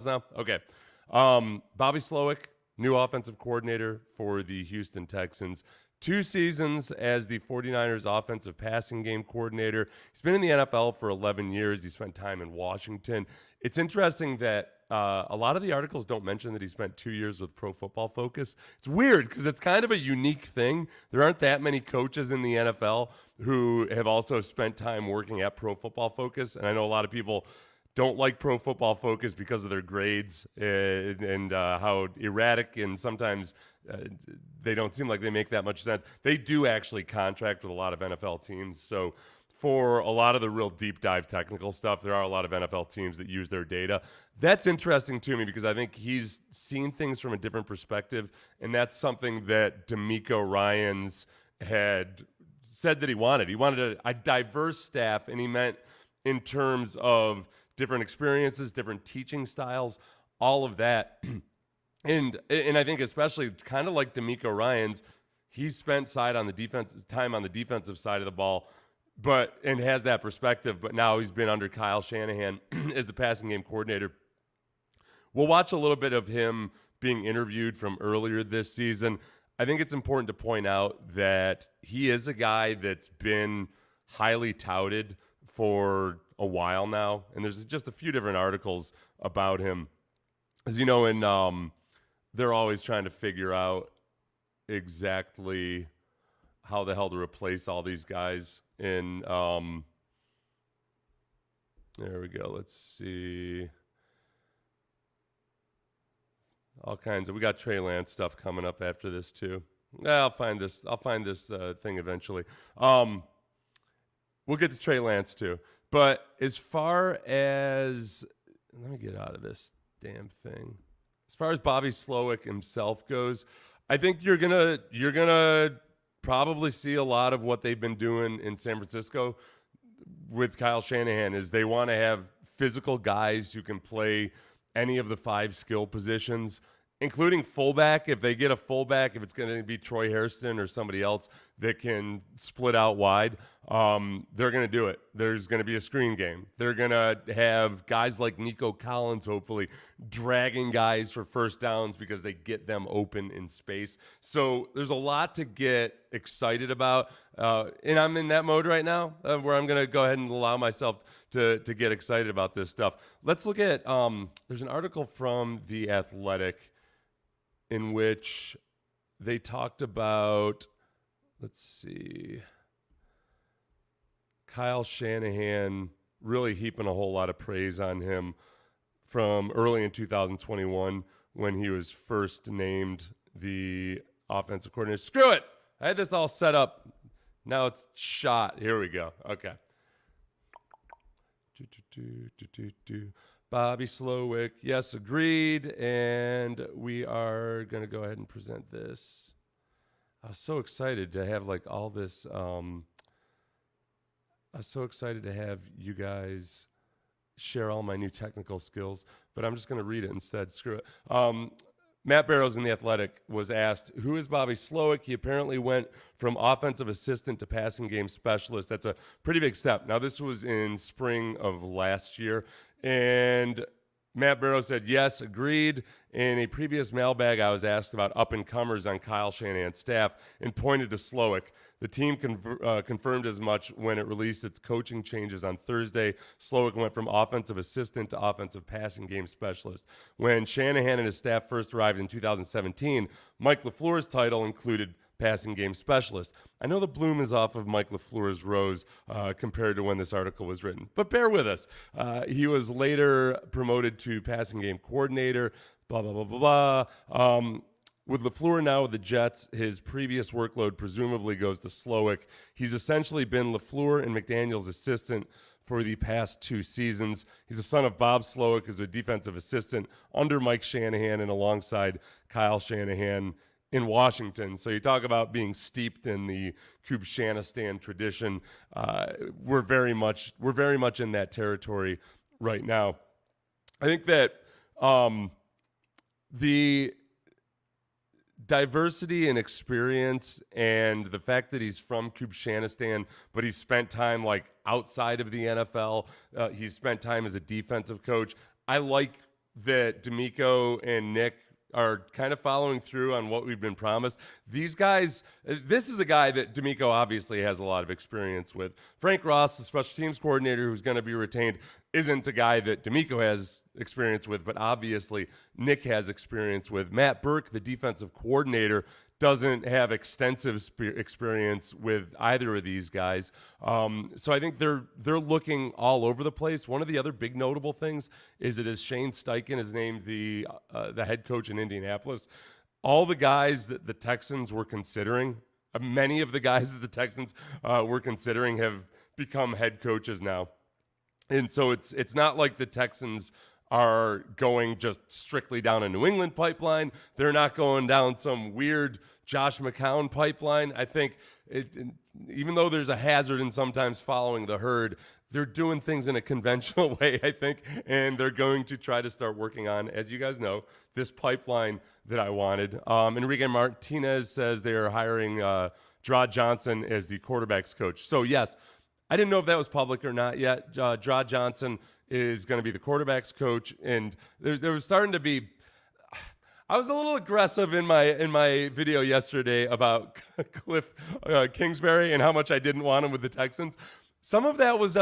now? Okay. Bobby Slowik, new offensive coordinator for the Houston Texans. 2 seasons as the 49ers offensive passing game coordinator. He's been in the NFL for 11 years. He spent time in Washington. It's interesting that a lot of the articles don't mention that he spent 2 years with Pro Football Focus. It's weird because it's kind of a unique thing. There aren't that many coaches in the NFL who have also spent time working at Pro Football Focus. And I know a lot of people don't like Pro Football Focus because of their grades and how erratic and sometimes they don't seem like they make that much sense. They do actually contract with a lot of NFL teams. So for a lot of the real deep dive technical stuff, there are a lot of NFL teams that use their data. That's interesting to me because I think he's seen things from a different perspective. And that's something that D'Amico Ryans had said that he wanted. He wanted a diverse staff, and he meant in terms of different experiences, different teaching styles, all of that. And I think especially kind of like D'Amico Ryans, he's spent time on the defensive side of the ball, and has that perspective. But now he's been under Kyle Shanahan as the passing game coordinator. We'll watch a little bit of him being interviewed from earlier this season. I think it's important to point out that he is a guy that's been highly touted for a while now, and there's just a few different articles about him. As you know, they're always trying to figure out exactly how the hell to replace all these guys. And there we go. Let's see. All kinds of. We got Trey Lance stuff coming up after this too. I'll find this thing eventually. We'll get to Trey Lance too. But as far as, let me get out of this damn thing. As far as Bobby Slowik himself goes, I think you're gonna probably see a lot of what they've been doing in San Francisco with Kyle Shanahan. Is they want to have physical guys who can play any of the 5 skill positions, including fullback. If they get a fullback, if it's going to be Troy Hairston or somebody else that can split out wide, they're going to do it. There's going to be a screen game. They're going to have guys like Nico Collins, hopefully, dragging guys for first downs because they get them open in space. So there's a lot to get excited about. And I'm in that mode right now where I'm going to go ahead and allow myself to get excited about this stuff. Let's look at, there's an article from The Athletic in which they talked about, let's see, Kyle Shanahan really heaping a whole lot of praise on him from early in 2021 when he was first named the offensive coordinator. Screw it! I had this all set up. Now it's shot. Here we go. Okay. Bobby Slowik, yes, agreed. And we are going to go ahead and present this. I was so excited to have like all this. I was so excited to have you guys share all my new technical skills, but I'm just going to read it instead. Screw it. Matt Barrows in The Athletic was asked, who is Bobby Slowik? He apparently went from offensive assistant to passing game specialist. That's a pretty big step. Now, this was in spring of last year, and Matt Barrows said, yes, agreed. In a previous mailbag, I was asked about up-and-comers on Kyle Shanahan's staff and pointed to Slowik. The team confirmed as much when it released its coaching changes on Thursday. Slowik went from offensive assistant to offensive passing game specialist. When Shanahan and his staff first arrived in 2017, Mike LaFleur's title included passing game specialist. I know the bloom is off of Mike LaFleur's rose compared to when this article was written, but bear with us. He was later promoted to passing game coordinator, blah, blah, blah, blah, blah. With LaFleur now with the Jets, his previous workload presumably goes to Slowik. He's essentially been LaFleur and McDaniel's assistant for the past 2 seasons. He's the son of Bob Slowik, who's a defensive assistant under Mike Shanahan and alongside Kyle Shanahan in Washington. So you talk about being steeped in the Kubshanistan tradition. We're very much in that territory right now. I think that the diversity and experience and the fact that he's from Kubshanistan, but he's spent time like outside of the NFL, he's spent time as a defensive coach. I like that D'Amico and Nick are kind of following through on what we've been promised. These guys, this is a guy that D'Amico obviously has a lot of experience with. Frank Ross, the special teams coordinator who's going to be retained, isn't a guy that D'Amico has experience with, but obviously Nick has experience with. Matt Burke, the defensive coordinator, doesn't have extensive experience with either of these guys. So I think they're looking all over the place. One of the other big notable things is that as Shane Steichen is named the head coach in Indianapolis, all the guys that the Texans were considering, many of the guys that the Texans were considering have become head coaches now. And so it's not like the Texans are going just strictly down a New England pipeline. They're not going down some weird Josh McCown pipeline. I think even though there's a hazard in sometimes following the herd, they're doing things in a conventional way, I think, and they're going to try to start working on, as you guys know, this pipeline that I wanted. Enrique Martinez says they are hiring Draw Johnson as the quarterback's coach. So, yes, I didn't know if that was public or not yet. Draw Johnson is going to be the quarterback's coach, and there was starting to be. I was a little aggressive in my video yesterday about Cliff Kingsbury and how much I didn't want him with the Texans. Some of that was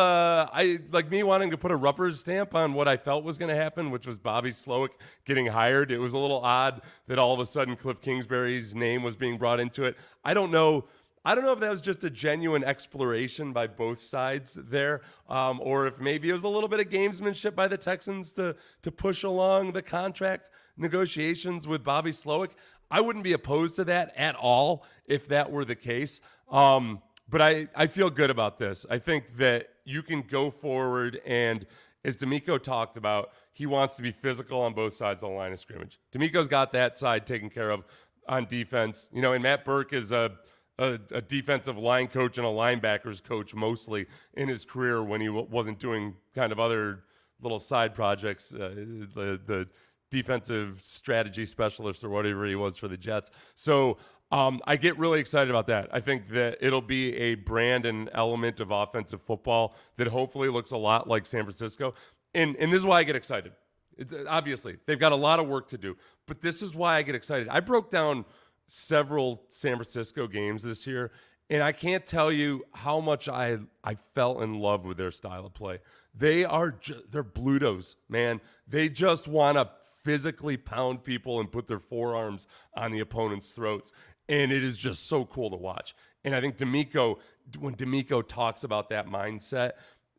me wanting to put a rubber stamp on what I felt was going to happen, which was Bobby Slowik getting hired. It was a little odd that all of a sudden Cliff Kingsbury's name was being brought into it. I don't know if that was just a genuine exploration by both sides there, or if maybe it was a little bit of gamesmanship by the Texans to push along the contract negotiations with Bobby Slowik. I wouldn't be opposed to that at all if that were the case. But I feel good about this. I think that you can go forward, and as D'Amico talked about, he wants to be physical on both sides of the line of scrimmage. D'Amico's got that side taken care of on defense. And Matt Burke is a defensive line coach and a linebackers coach mostly in his career when he wasn't doing kind of other little side projects, the defensive strategy specialist or whatever he was for the Jets. So I get really excited about that. I think that it'll be a brand and element of offensive football that hopefully looks a lot like San Francisco. And this is why I get excited. Obviously, they've got a lot of work to do, but this is why I get excited. I broke down several San Francisco games this year, and I can't tell you how much I fell in love with their style of play. They're Blutos, man. They just want to physically pound people and put their forearms on the opponent's throats, and it is just so cool to watch. And I think when D'Amico talks about that mindset,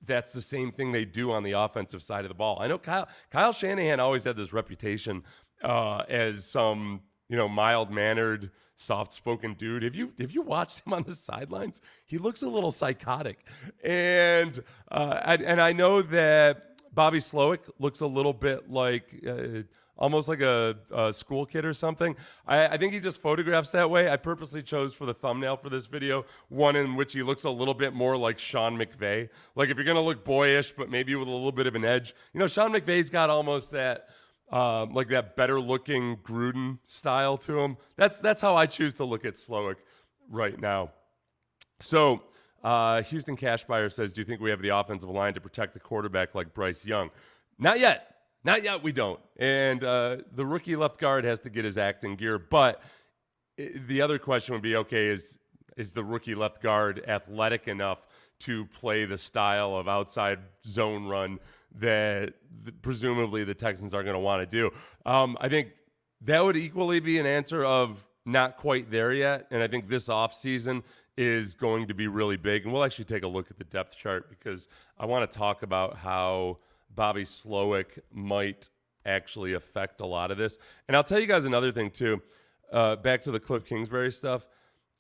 that's the same thing they do on the offensive side of the ball. I know Kyle Shanahan always had this reputation as some mild-mannered, soft-spoken dude. If you watched him on the sidelines, he looks a little psychotic. And I know that Bobby Slowik looks a little bit like almost like a school kid or something. I think he just photographs that way. I purposely chose for the thumbnail for this video one in which he looks a little bit more like Sean McVay. Like if you're going to look boyish, but maybe with a little bit of an edge. Sean McVay's got almost that like that better-looking Gruden style to him. That's how I choose to look at Slowik right now. So Houston Cash Buyer says, do you think we have the offensive line to protect the quarterback like Bryce Young? Not yet. Not yet, we don't. And the rookie left guard has to get his act in gear. But the other question would be, okay, is the rookie left guard athletic enough to play the style of outside zone run that presumably the Texans are going to want to do? I think that would equally be an answer of not quite there yet. And I think this offseason is going to be really big. And we'll actually take a look at the depth chart because I want to talk about how Bobby Slowik might actually affect a lot of this. And I'll tell you guys another thing too, back to the Cliff Kingsbury stuff.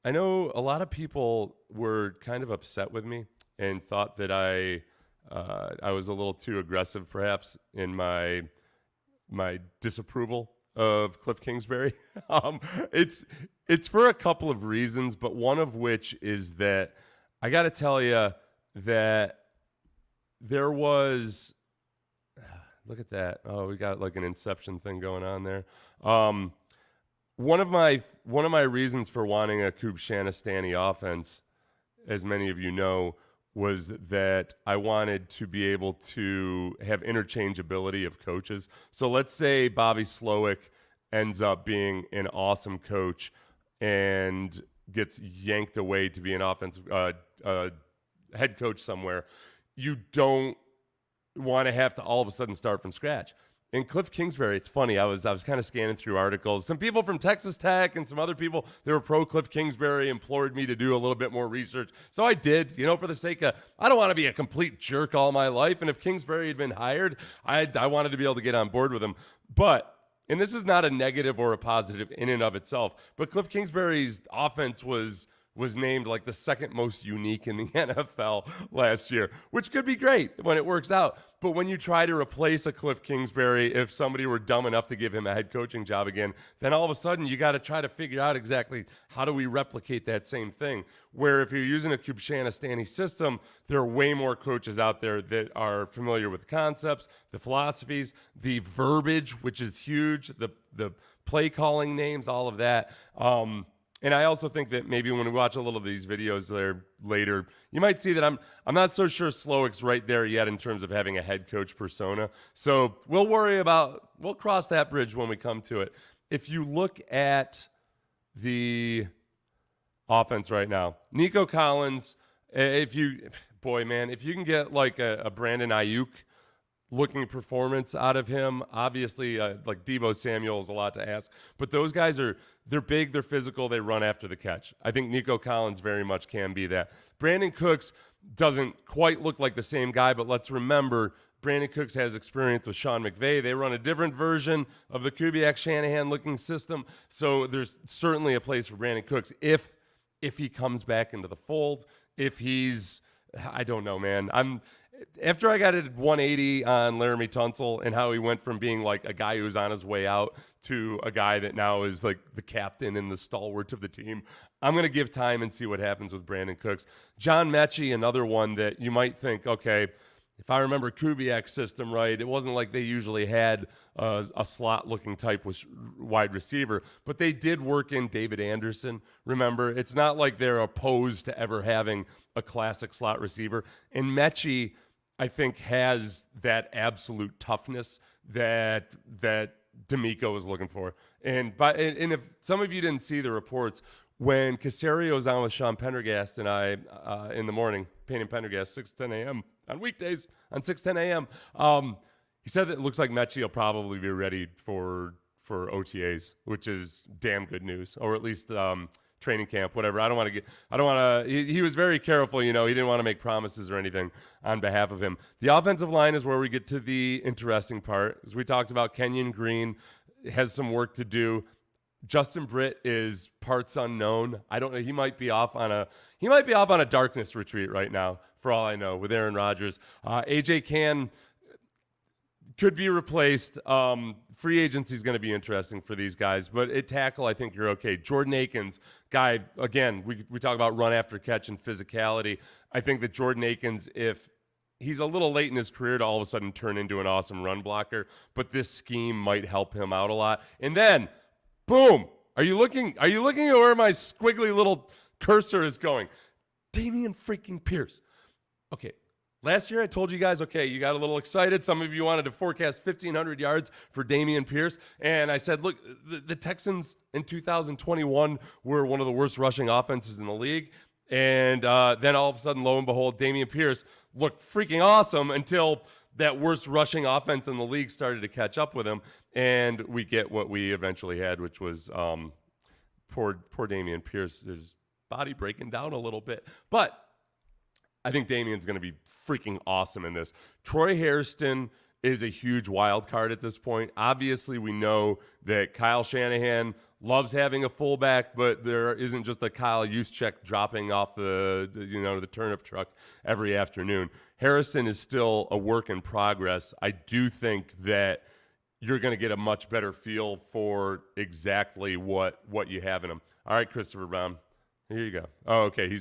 I know a lot of people were kind of upset with me and thought that I was a little too aggressive perhaps in my disapproval of Cliff Kingsbury. It's for a couple of reasons, but one of which is that I got to tell you that there was, look at that. Oh, we got like an Inception thing going on there. One of my reasons for wanting a Kubshanistani offense, as many of you know, was that I wanted to be able to have interchangeability of coaches. So let's say Bobby Slowik ends up being an awesome coach and gets yanked away to be an offensive head coach somewhere. You don't want to have to all of a sudden start from scratch. In Cliff Kingsbury, it's funny. I was kind of scanning through articles. Some people from Texas Tech and some other people, they were pro Cliff Kingsbury, implored me to do a little bit more research. So I did, for the sake of, I don't want to be a complete jerk all my life. And if Kingsbury had been hired, I wanted to be able to get on board with him. But, and this is not a negative or a positive in and of itself, but Cliff Kingsbury's offense was named like the second most unique in the NFL last year, which could be great when it works out. But when you try to replace a Cliff Kingsbury, if somebody were dumb enough to give him a head coaching job again, then all of a sudden you got to try to figure out exactly how do we replicate that same thing. Where if you're using a Kubshana-Stanny system, there are way more coaches out there that are familiar with the concepts, the philosophies, the verbiage, which is huge, the play calling names, all of that. And I also think that maybe when we watch a little of these videos there later, you might see that I'm not so sure Slowik's right there yet in terms of having a head coach persona. So we'll cross that bridge when we come to it. If you look at the offense right now, Nico Collins, if you can get like a Brandon Ayuk looking performance out of him. Obviously, like Deebo Samuel is a lot to ask, but those guys they're big, they're physical, they run after the catch. I think Nico Collins very much can be that. Brandon Cooks doesn't quite look like the same guy, but let's remember Brandon Cooks has experience with Sean McVay. They run a different version of the Kubiak-Shanahan looking system, so there's certainly a place for Brandon Cooks if he comes back into the fold. I don't know, man. After I got at 180 on Laramie Tunsil and how he went from being like a guy who's on his way out to a guy that now is like the captain and the stalwart of the team, I'm going to give time and see what happens with Brandon Cooks. John Mechie, another one that you might think, okay, if I remember Kubiak's system right, it wasn't like they usually had a slot-looking type with wide receiver, but they did work in David Anderson. Remember, it's not like they're opposed to ever having a classic slot receiver. And Mechie, I think, has that absolute toughness that D'Amico is looking for. And if some of you didn't see the reports, when Casario was on with Sean Pendergast and I in the morning, Payne and Pendergast, 6 to 10 a.m. on weekdays on 6 10 a.m., he said that it looks like Mechie will probably be ready for OTAs, which is damn good news, or at least training camp, whatever. He was very careful, he didn't want to make promises or anything on behalf of him. The offensive line is where we get to the interesting part. As we talked about, Kenyon Green has some work to do. Justin Britt is parts unknown. I don't know. He might be off on a darkness retreat right now, for all I know, with Aaron Rodgers. AJ Cann could be replaced. Free agency is going to be interesting for these guys, but at tackle, I think you're okay. Jordan Akins, guy, again, we talk about run after catch and physicality. I think that Jordan Akins, if he's a little late in his career to all of a sudden turn into an awesome run blocker, but this scheme might help him out a lot. And then, boom! Are you looking at where my squiggly little cursor is going? Dameon freaking Pierce. Okay. Last year, I told you guys, okay, you got a little excited. Some of you wanted to forecast 1,500 yards for Dameon Pierce. And I said, look, the Texans in 2021 were one of the worst rushing offenses in the league. And then all of a sudden, lo and behold, Dameon Pierce looked freaking awesome until that worst rushing offense in the league started to catch up with him. And we get what we eventually had, which was poor Dameon Pierce, his body breaking down a little bit. But I think Dameon's going to be freaking awesome in this. Troy Hairston is a huge wild card at this point. Obviously, we know that Kyle Shanahan loves having a fullback, but there isn't just a Kyle Juszczyk dropping off the turnip truck every afternoon. Harrison is still a work in progress. I do think that you're going to get a much better feel for exactly what you have in him. All right, Christopher Brown. Here you go. Oh, okay. I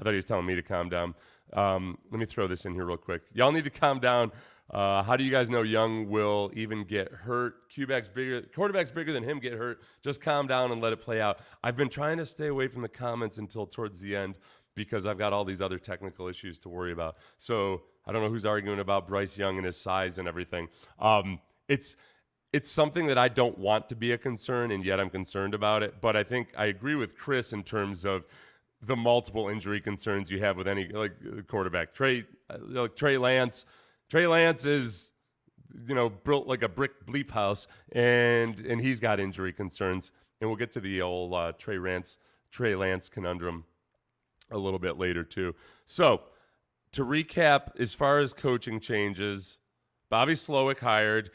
thought he was telling me to calm down. Let me throw this in here real quick. Y'all need to calm down. How do you guys know Young will even get hurt? Quarterback's bigger than him get hurt. Just calm down and let it play out. I've been trying to stay away from the comments until towards the end because I've got all these other technical issues to worry about. So I don't know who's arguing about Bryce Young and his size and everything. It's something that I don't want to be a concern, and yet I'm concerned about it. But I think I agree with Chris in terms of the multiple injury concerns you have with any quarterback. Trey Lance. Trey Lance is, built like a brick bleep house, and he's got injury concerns. And we'll get to the old Trey Lance conundrum a little bit later too. So to recap, as far as coaching changes, Bobby Slowik hired.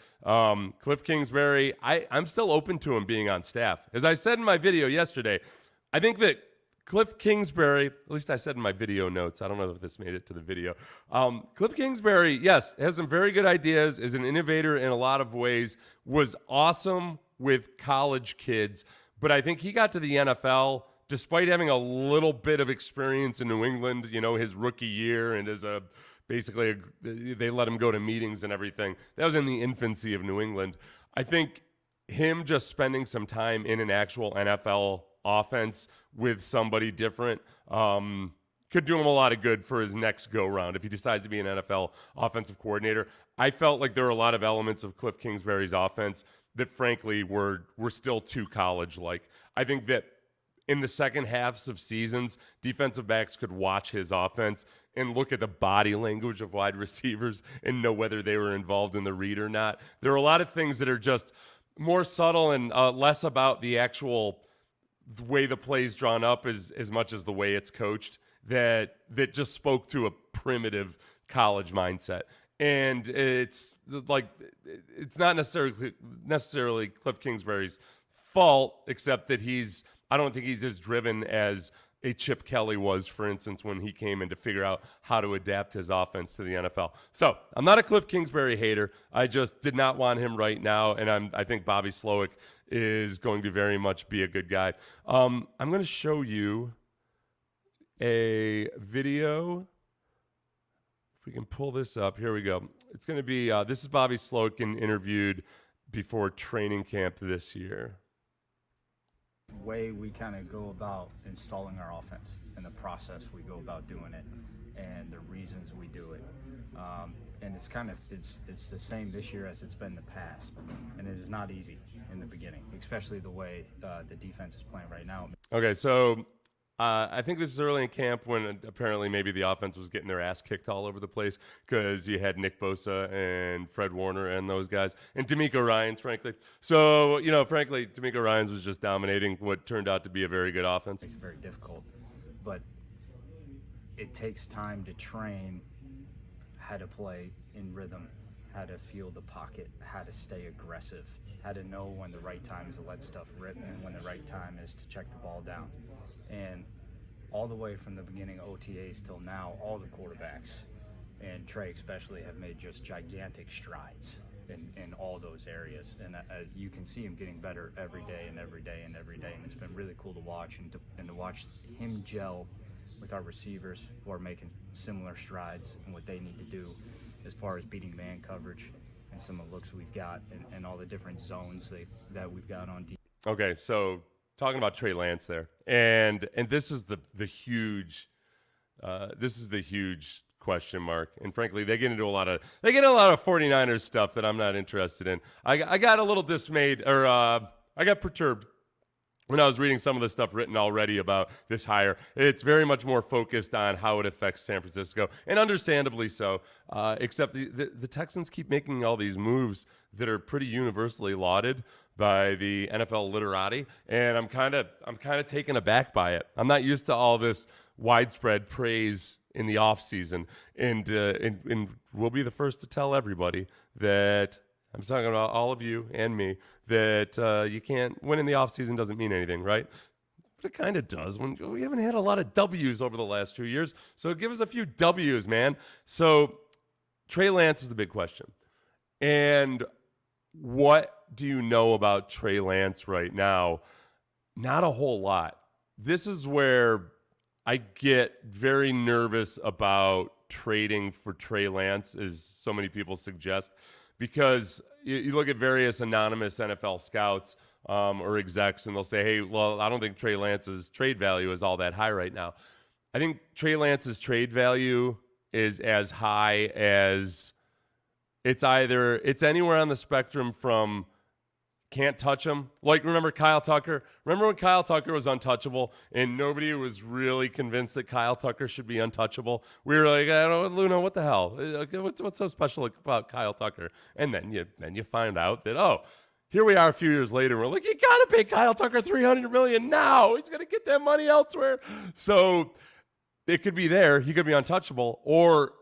Cliff Kingsbury, I'm still open to him being on staff. As I said in my video yesterday, I think that Cliff Kingsbury, at least I said in my video notes, I don't know if this made it to the video. Cliff Kingsbury, yes, has some very good ideas, is an innovator in a lot of ways, was awesome with college kids, but I think he got to the NFL despite having a little bit of experience in New England, his rookie year, and as they let him go to meetings and everything. That was in the infancy of New England. I think him just spending some time in an actual NFL offense with somebody different could do him a lot of good for his next go-round if he decides to be an NFL offensive coordinator. I felt like there were a lot of elements of Cliff Kingsbury's offense that, frankly, were still too college-like. I think that in the second halves of seasons, defensive backs could watch his offense and look at the body language of wide receivers and know whether they were involved in the read or not. There are a lot of things that are just more subtle and less about the actual way the play's drawn up as much as the way it's coached that just spoke to a primitive college mindset. And it's not necessarily Cliff Kingsbury's fault, except that I don't think he's as driven as a Chip Kelly was, for instance, when he came in to figure out how to adapt his offense to the NFL. So I'm not a Cliff Kingsbury hater. I just did not want him right now, and I think Bobby Slowik is going to very much be a good guy. I'm going to show you a video. If we can pull this up. Here we go. It's going to be, this is Bobby Slowik interviewed before training camp this year. Way we kind of go about installing our offense and the process we go about doing it and the reasons we do it, and it's the same this year as it's been in the past, and it is not easy in the beginning, especially the way the defense is playing right now. Okay, so I think this is early in camp when apparently maybe the offense was getting their ass kicked all over the place because you had Nick Bosa and Fred Warner and those guys and D'Amico Ryans, frankly. So, frankly, D'Amico Ryans was just dominating what turned out to be a very good offense. It's very difficult, but it takes time to train how to play in rhythm, how to feel the pocket, how to stay aggressive, how to know when the right time is to let stuff rip and when the right time is to check the ball down. And all the way from the beginning of OTAs till now, all the quarterbacks, and Trey especially, have made just gigantic strides in all those areas. And you can see him getting better every day and every day and every day. And it's been really cool to watch and to watch him gel with our receivers who are making similar strides and what they need to do as far as beating man coverage and some of the looks we've got and all the different zones that we've got on defense. Okay, so talking about Trey Lance there, and this is the huge question mark. And frankly, they get into a lot of 49ers stuff that I'm not interested in. I got a little dismayed, or I got perturbed when I was reading some of the stuff written already about this hire. It's very much more focused on how it affects San Francisco, and understandably so, except the Texans keep making all these moves that are pretty universally lauded by the NFL literati, and I'm kind of taken aback by it. I'm not used to all this widespread praise in the offseason, and we'll be the first to tell everybody that I'm talking about all of you and me that you can't win in the offseason doesn't mean anything, right? But it kind of does when we haven't had a lot of W's over the last 2 years. So give us a few W's, man. So Trey Lance is the big question. And what do you know about Trey Lance right now? Not a whole lot. This is where I get very nervous about trading for Trey Lance, as so many people suggest, because you look at various anonymous NFL scouts or execs, and they'll say, hey, well, I don't think Trey Lance's trade value is all that high right now. I think Trey Lance's trade value is as high as it's anywhere on the spectrum from can't touch him. Like, remember Kyle Tucker? Remember when Kyle Tucker was untouchable and nobody was really convinced that Kyle Tucker should be untouchable? We were like, I don't, Luna, what the hell? What's so special about Kyle Tucker? And then you find out that, oh, here we are a few years later. We're like, you got to pay Kyle Tucker $300 million now. He's going to get that money elsewhere. So it could be there. He could be untouchable. Or,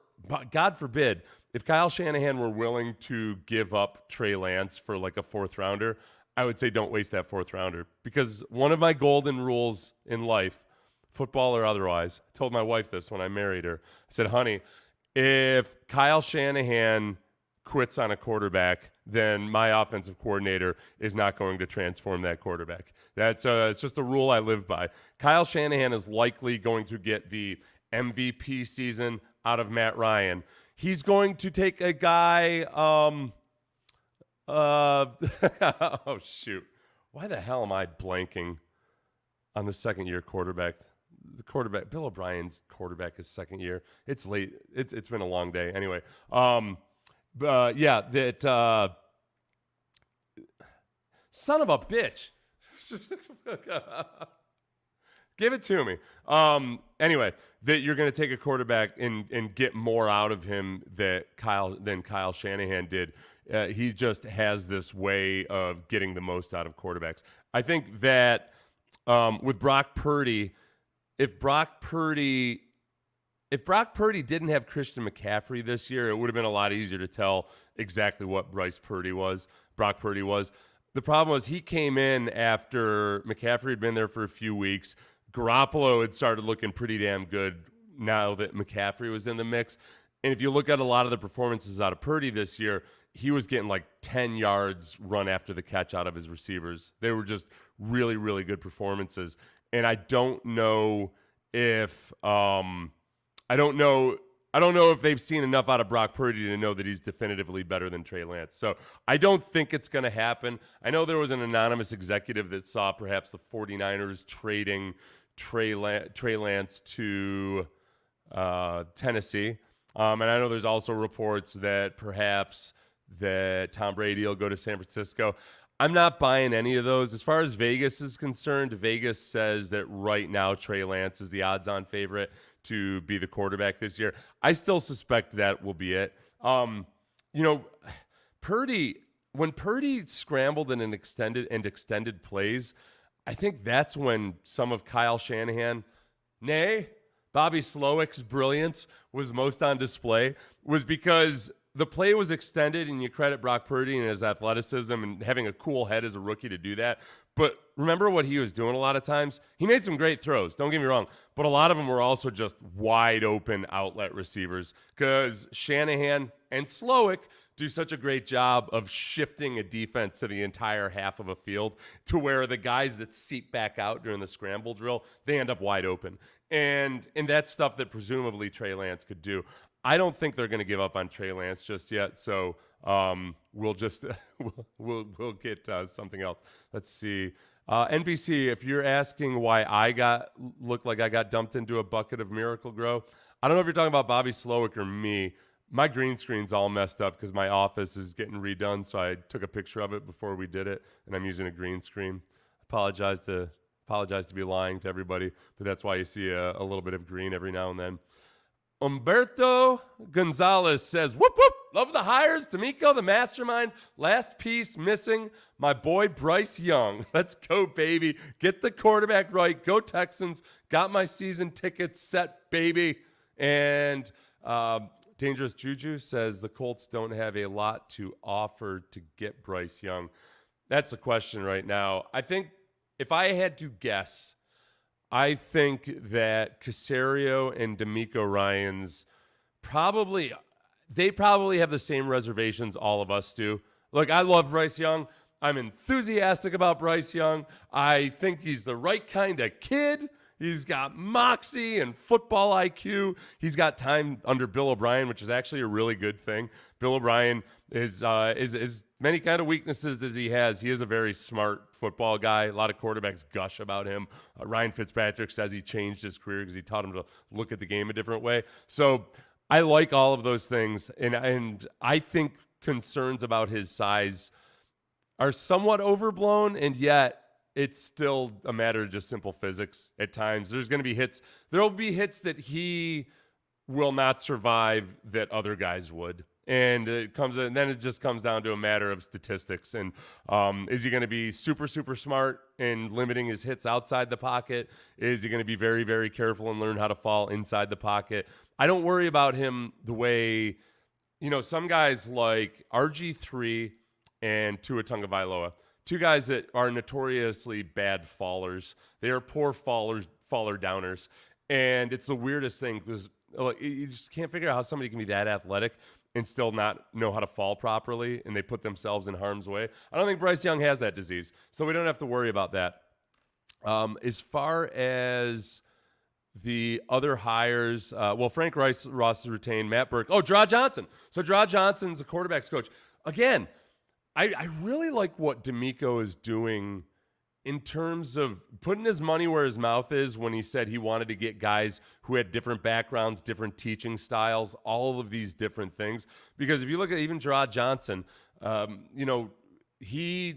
God forbid, if Kyle Shanahan were willing to give up Trey Lance for like a 4th rounder, I would say don't waste that 4th rounder. Because one of my golden rules in life, football or otherwise, I told my wife this when I married her. I said, honey, if Kyle Shanahan quits on a quarterback, then my offensive coordinator is not going to transform that quarterback. It's just a rule I live by. Kyle Shanahan is likely going to get the MVP season out of Matt Ryan. He's going to take a guy. Oh shoot! Why the hell am I blanking on the second-year quarterback? The quarterback, Bill O'Brien's quarterback, is second year. It's late. It's been a long day. Anyway, that son of a bitch. Give it to me. Anyway, that you're going to take a quarterback and get more out of him than Kyle Shanahan did. He just has this way of getting the most out of quarterbacks. I think that with Brock Purdy, if Brock Purdy didn't have Christian McCaffrey this year, it would have been a lot easier to tell exactly what Brock Purdy was. The problem was he came in after McCaffrey had been there for a few weeks. Garoppolo had started looking pretty damn good now that McCaffrey was in the mix. And if you look at a lot of the performances out of Purdy this year, he was getting like 10 yards run after the catch out of his receivers. They were just really, really good performances. And I don't know if if they've seen enough out of Brock Purdy to know that he's definitively better than Trey Lance. So I don't think it's going to happen. I know there was an anonymous executive that saw perhaps the 49ers trading Trey Lance to Tennessee. And I know there's also reports that perhaps that Tom Brady will go to San Francisco. I'm not buying any of those. As far as Vegas is concerned, Vegas says that right now Trey Lance is the odds-on favorite to be the quarterback this year. I still suspect that will be it. Purdy, when Purdy scrambled in extended plays, I think that's when some of Kyle Shanahan, nay, Bobby Slowik's brilliance was most on display, was because the play was extended, and you credit Brock Purdy and his athleticism and having a cool head as a rookie to do that. But remember what he was doing a lot of times? He made some great throws, don't get me wrong, but a lot of them were also just wide open outlet receivers because Shanahan and Slowik do such a great job of shifting a defense to the entire half of a field to where the guys that seep back out during the scramble drill, they end up wide open. And that's stuff that presumably Trey Lance could do. I don't think they're going to give up on Trey Lance just yet, so we'll just we'll get something else. Let's see. NBC, if you're asking why I looked like I got dumped into a bucket of Miracle Grow, I don't know if you're talking about Bobby Slowik or me. My green screen's all messed up because my office is getting redone, so I took a picture of it before we did it, and I'm using a green screen. Apologize to be lying to everybody, but that's why you see a little bit of green every now and then. Umberto Gonzalez says, whoop, whoop, love the hires. D'Amico, the mastermind. Last piece missing, my boy Bryce Young. Let's go, baby. Get the quarterback right. Go Texans. Got my season tickets set, baby. And Dangerous Juju says the Colts don't have a lot to offer to get Bryce Young. That's the question right now. I think if I had to guess, I think that Caserio and D'Amico Ryans probably have the same reservations all of us do. Look, I love Bryce Young. I'm enthusiastic about Bryce Young. I think he's the right kind of kid. He's got moxie and football IQ. He's got time under Bill O'Brien, which is actually a really good thing. Bill O'Brien is many kind of weaknesses as he has. He is a very smart football guy. A lot of quarterbacks gush about him. Ryan Fitzpatrick says he changed his career because he taught him to look at the game a different way. So I like all of those things, and I think concerns about his size are somewhat overblown, and yet it's still a matter of just simple physics at times. There's going to be hits. There will be hits that he will not survive that other guys would. And then it just comes down to a matter of statistics. And is he going to be super, super smart in limiting his hits outside the pocket? Is he going to be very, very careful and learn how to fall inside the pocket? I don't worry about him the way, some guys like RG3 and Tua Tagovailoa, two guys that are notoriously bad fallers. They are poor faller downers. And it's the weirdest thing because you just can't figure out how somebody can be that athletic and still not know how to fall properly, and they put themselves in harm's way. I don't think Bryce Young has that disease, so we don't have to worry about that. As far as the other hires, Frank Ross is retained, Matt Burke. Oh, Draw Johnson. So Draw Johnson's a quarterback's coach. Again, I really like what D'Amico is doing in terms of putting his money where his mouth is when he said he wanted to get guys who had different backgrounds, different teaching styles, all of these different things. Because if you look at even Gerard Johnson, he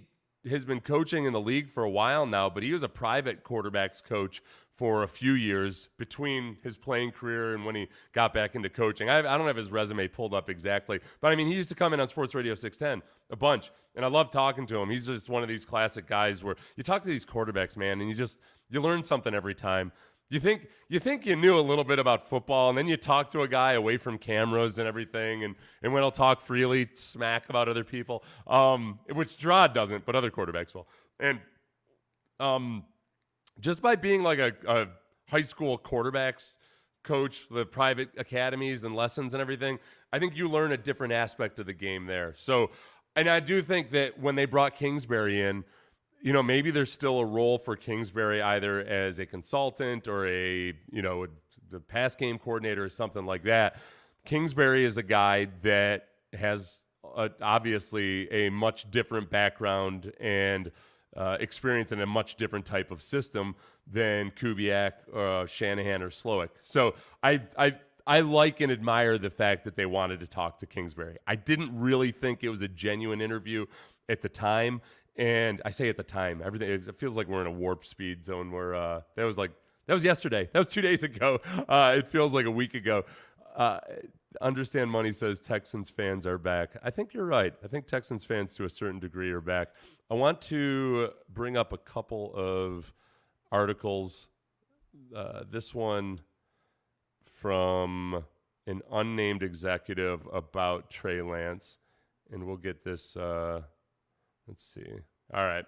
has been coaching in the league for a while now, but he was a private quarterbacks coach for a few years between his playing career and when he got back into coaching. I don't have his resume pulled up exactly, but I mean, he used to come in on Sports Radio 610 a bunch, and I love talking to him. He's just one of these classic guys where you talk to these quarterbacks, man, and you learn something every time. You think you knew a little bit about football, and then you talk to a guy away from cameras and everything, and when he'll talk freely, smack about other people, which Gerard doesn't, but other quarterbacks will. And just by being like a high school quarterbacks coach, the private academies and lessons and everything, I think you learn a different aspect of the game there. So, and I do think that when they brought Kingsbury in, maybe there's still a role for Kingsbury either as a consultant or the pass game coordinator or something like that. Kingsbury is a guy that has obviously a much different background and experience in a much different type of system than Kubiak, Shanahan, or Slowik. So I like and admire the fact that they wanted to talk to Kingsbury. I didn't really think it was a genuine interview at the time. And I say at the time, everything, it feels like we're in a warp speed zone where that was yesterday. That was 2 days ago. It feels like a week ago. Understand Money says Texans fans are back. I think you're right. I think Texans fans to a certain degree are back. I want to bring up a couple of articles. This one from an unnamed executive about Trey Lance. And we'll get this. Let's see. All right.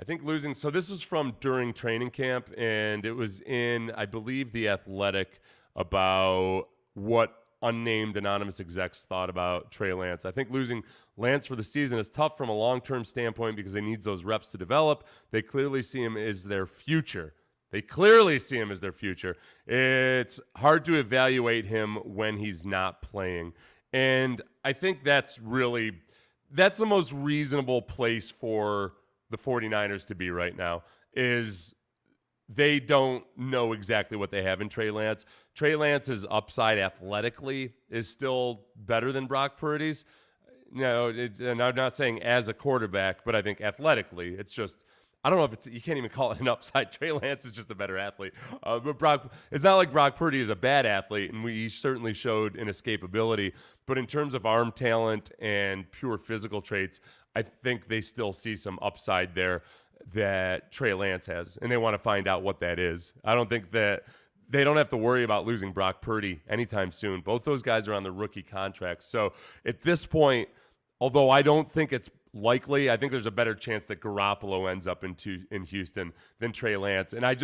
I think losing. So this is from during training camp, and it was in, I believe, The Athletic about what unnamed anonymous execs thought about Trey Lance. I think losing Lance for the season is tough from a long-term standpoint because they need those reps to develop. They clearly see him as their future. It's hard to evaluate him when he's not playing. And I think that's the most reasonable place for the 49ers to be right now is they don't know exactly what they have in Trey Lance. Trey Lance's upside athletically is still better than Brock Purdy's. And I'm not saying as a quarterback, but I think athletically, it's just, I don't know if you can't even call it an upside. Trey Lance is just a better athlete. But it's not like Brock Purdy is a bad athlete, and he certainly showed an escapability. But in terms of arm talent and pure physical traits, I think they still see some upside there that Trey Lance has, and they want to find out what that is. I don't think that they don't have to worry about losing Brock Purdy anytime soon. Both those guys are on the rookie contracts. So at this point, although I don't think it's likely, I think there's a better chance that Garoppolo ends up in Houston than Trey Lance. And I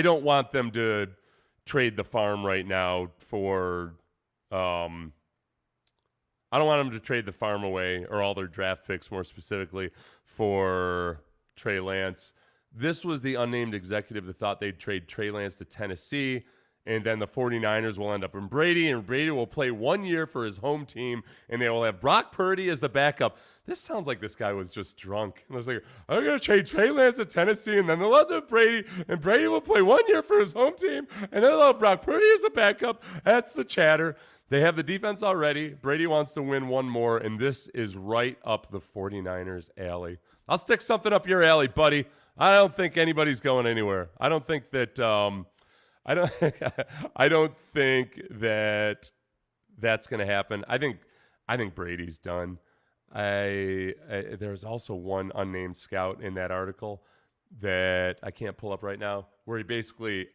don't want them to trade the farm right now for I don't want them to trade the farm away or all their draft picks more specifically for Trey Lance. This was the unnamed executive that thought they'd trade Trey Lance to Tennessee, and then the 49ers will end up in Brady, and Brady will play 1 year for his home team, and they will have Brock Purdy as the backup. This sounds like this guy was just drunk. And I was like, I'm going to trade Trey Lance to Tennessee, and then they'll have Brady, and Brady will play 1 year for his home team, and then they'll have Brock Purdy as the backup. That's the chatter. They have the defense already. Brady wants to win one more, and this is right up the 49ers' alley. I'll stick something up your alley, buddy. I don't think anybody's going anywhere. I don't think that I don't think that that's going to happen. I think Brady's done. There's also one unnamed scout in that article that I can't pull up right now, where he basically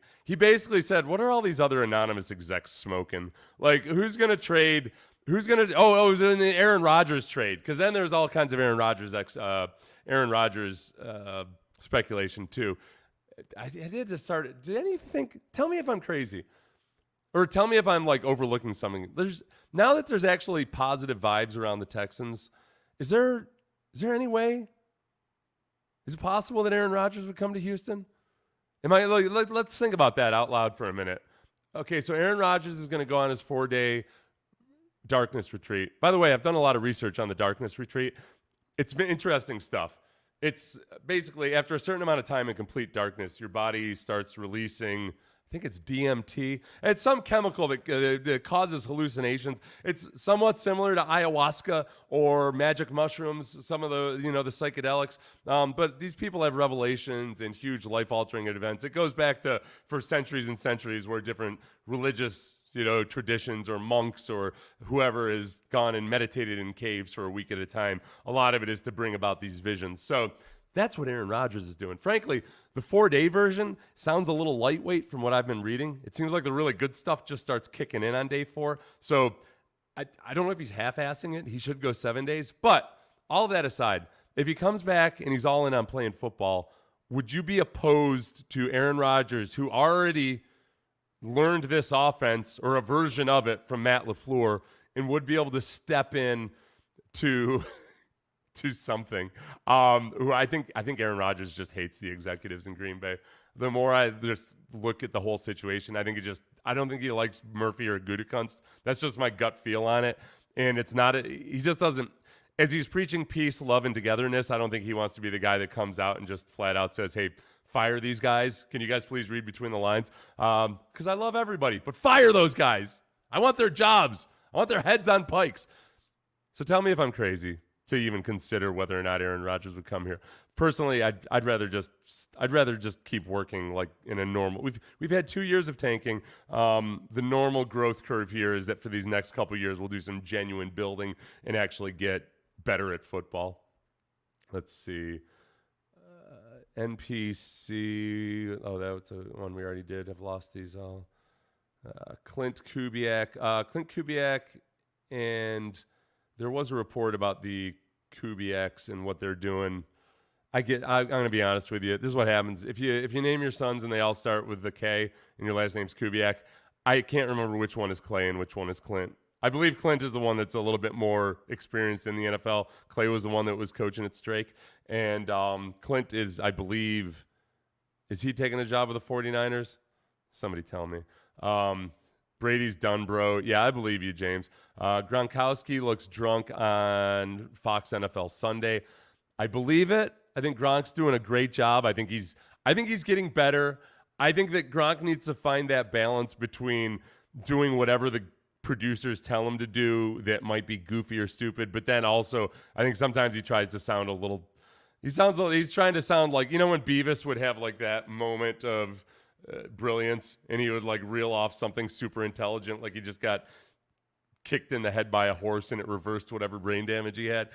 said, what are all these other anonymous execs smoking? Like, who's going to trade? Who's going to? Oh, it was in the Aaron Rodgers trade, because then there's all kinds of Aaron Rodgers speculation too. I did just start. Did any think? Tell me if I'm crazy, or tell me if I'm like overlooking something. Now that there's actually positive vibes around the Texans. Is there any way? Is it possible that Aaron Rodgers would come to Houston? Let's think about that out loud for a minute. Okay, so Aaron Rodgers is going to go on his 4-day darkness retreat. By the way, I've done a lot of research on the darkness retreat. It's been interesting stuff. It's basically after a certain amount of time in complete darkness, your body starts releasing, I think it's DMT. It's some chemical that causes hallucinations. It's somewhat similar to ayahuasca or magic mushrooms, some of the psychedelics. But these people have revelations and huge life-altering events. It goes back to for centuries and centuries where different religious traditions or monks or whoever has gone and meditated in caves for a week at a time. A lot of it is to bring about these visions. So that's what Aaron Rodgers is doing. Frankly, the 4-day version sounds a little lightweight from what I've been reading. It seems like the really good stuff just starts kicking in on day 4. So I don't know if he's half-assing it. He should go 7 days. But all of that aside, if he comes back and he's all in on playing football, would you be opposed to Aaron Rodgers, who already learned this offense or a version of it from Matt LaFleur and would be able to step in to something? Who I think Aaron Rodgers just hates the executives in Green Bay. The more I just look at the whole situation, I don't think he likes Murphy or Gutekunst. That's just my gut feel on it. And he just doesn't, as he's preaching peace, love, and togetherness, I don't think he wants to be the guy that comes out and just flat out says, hey, fire these guys. Can you guys please read between the lines? Because I love everybody, but fire those guys. I want their jobs. I want their heads on pikes. So tell me if I'm crazy to even consider whether or not Aaron Rodgers would come here. Personally, I'd rather just keep working like in a normal. We've had 2 years of tanking. The normal growth curve here is that for these next couple of years, we'll do some genuine building and actually get better at football. Let's see. NPC. Oh, that was the one we already did. I've lost these all. Clint Kubiak, and there was a report about the Kubiaks and what they're doing. I'm going to be honest with you. This is what happens if you name your sons and they all start with the K and your last name's Kubiak. I can't remember which one is Clay and which one is Clint. I believe Clint is the one that's a little bit more experienced in the NFL. Clay was the one that was coaching at Strake. And Clint is, I believe, is he taking a job with the 49ers? Somebody tell me. Brady's done, bro. Yeah, I believe you, James. Gronkowski looks drunk on Fox NFL Sunday. I believe it. I think Gronk's doing a great job. I think he's getting better. I think that Gronk needs to find that balance between doing whatever the producers tell him to do that might be goofy or stupid, but then also I think sometimes he tries to sound he's trying to sound like, when Beavis would have like that moment of brilliance and he would like reel off something super intelligent, like he just got kicked in the head by a horse and it reversed whatever brain damage he had.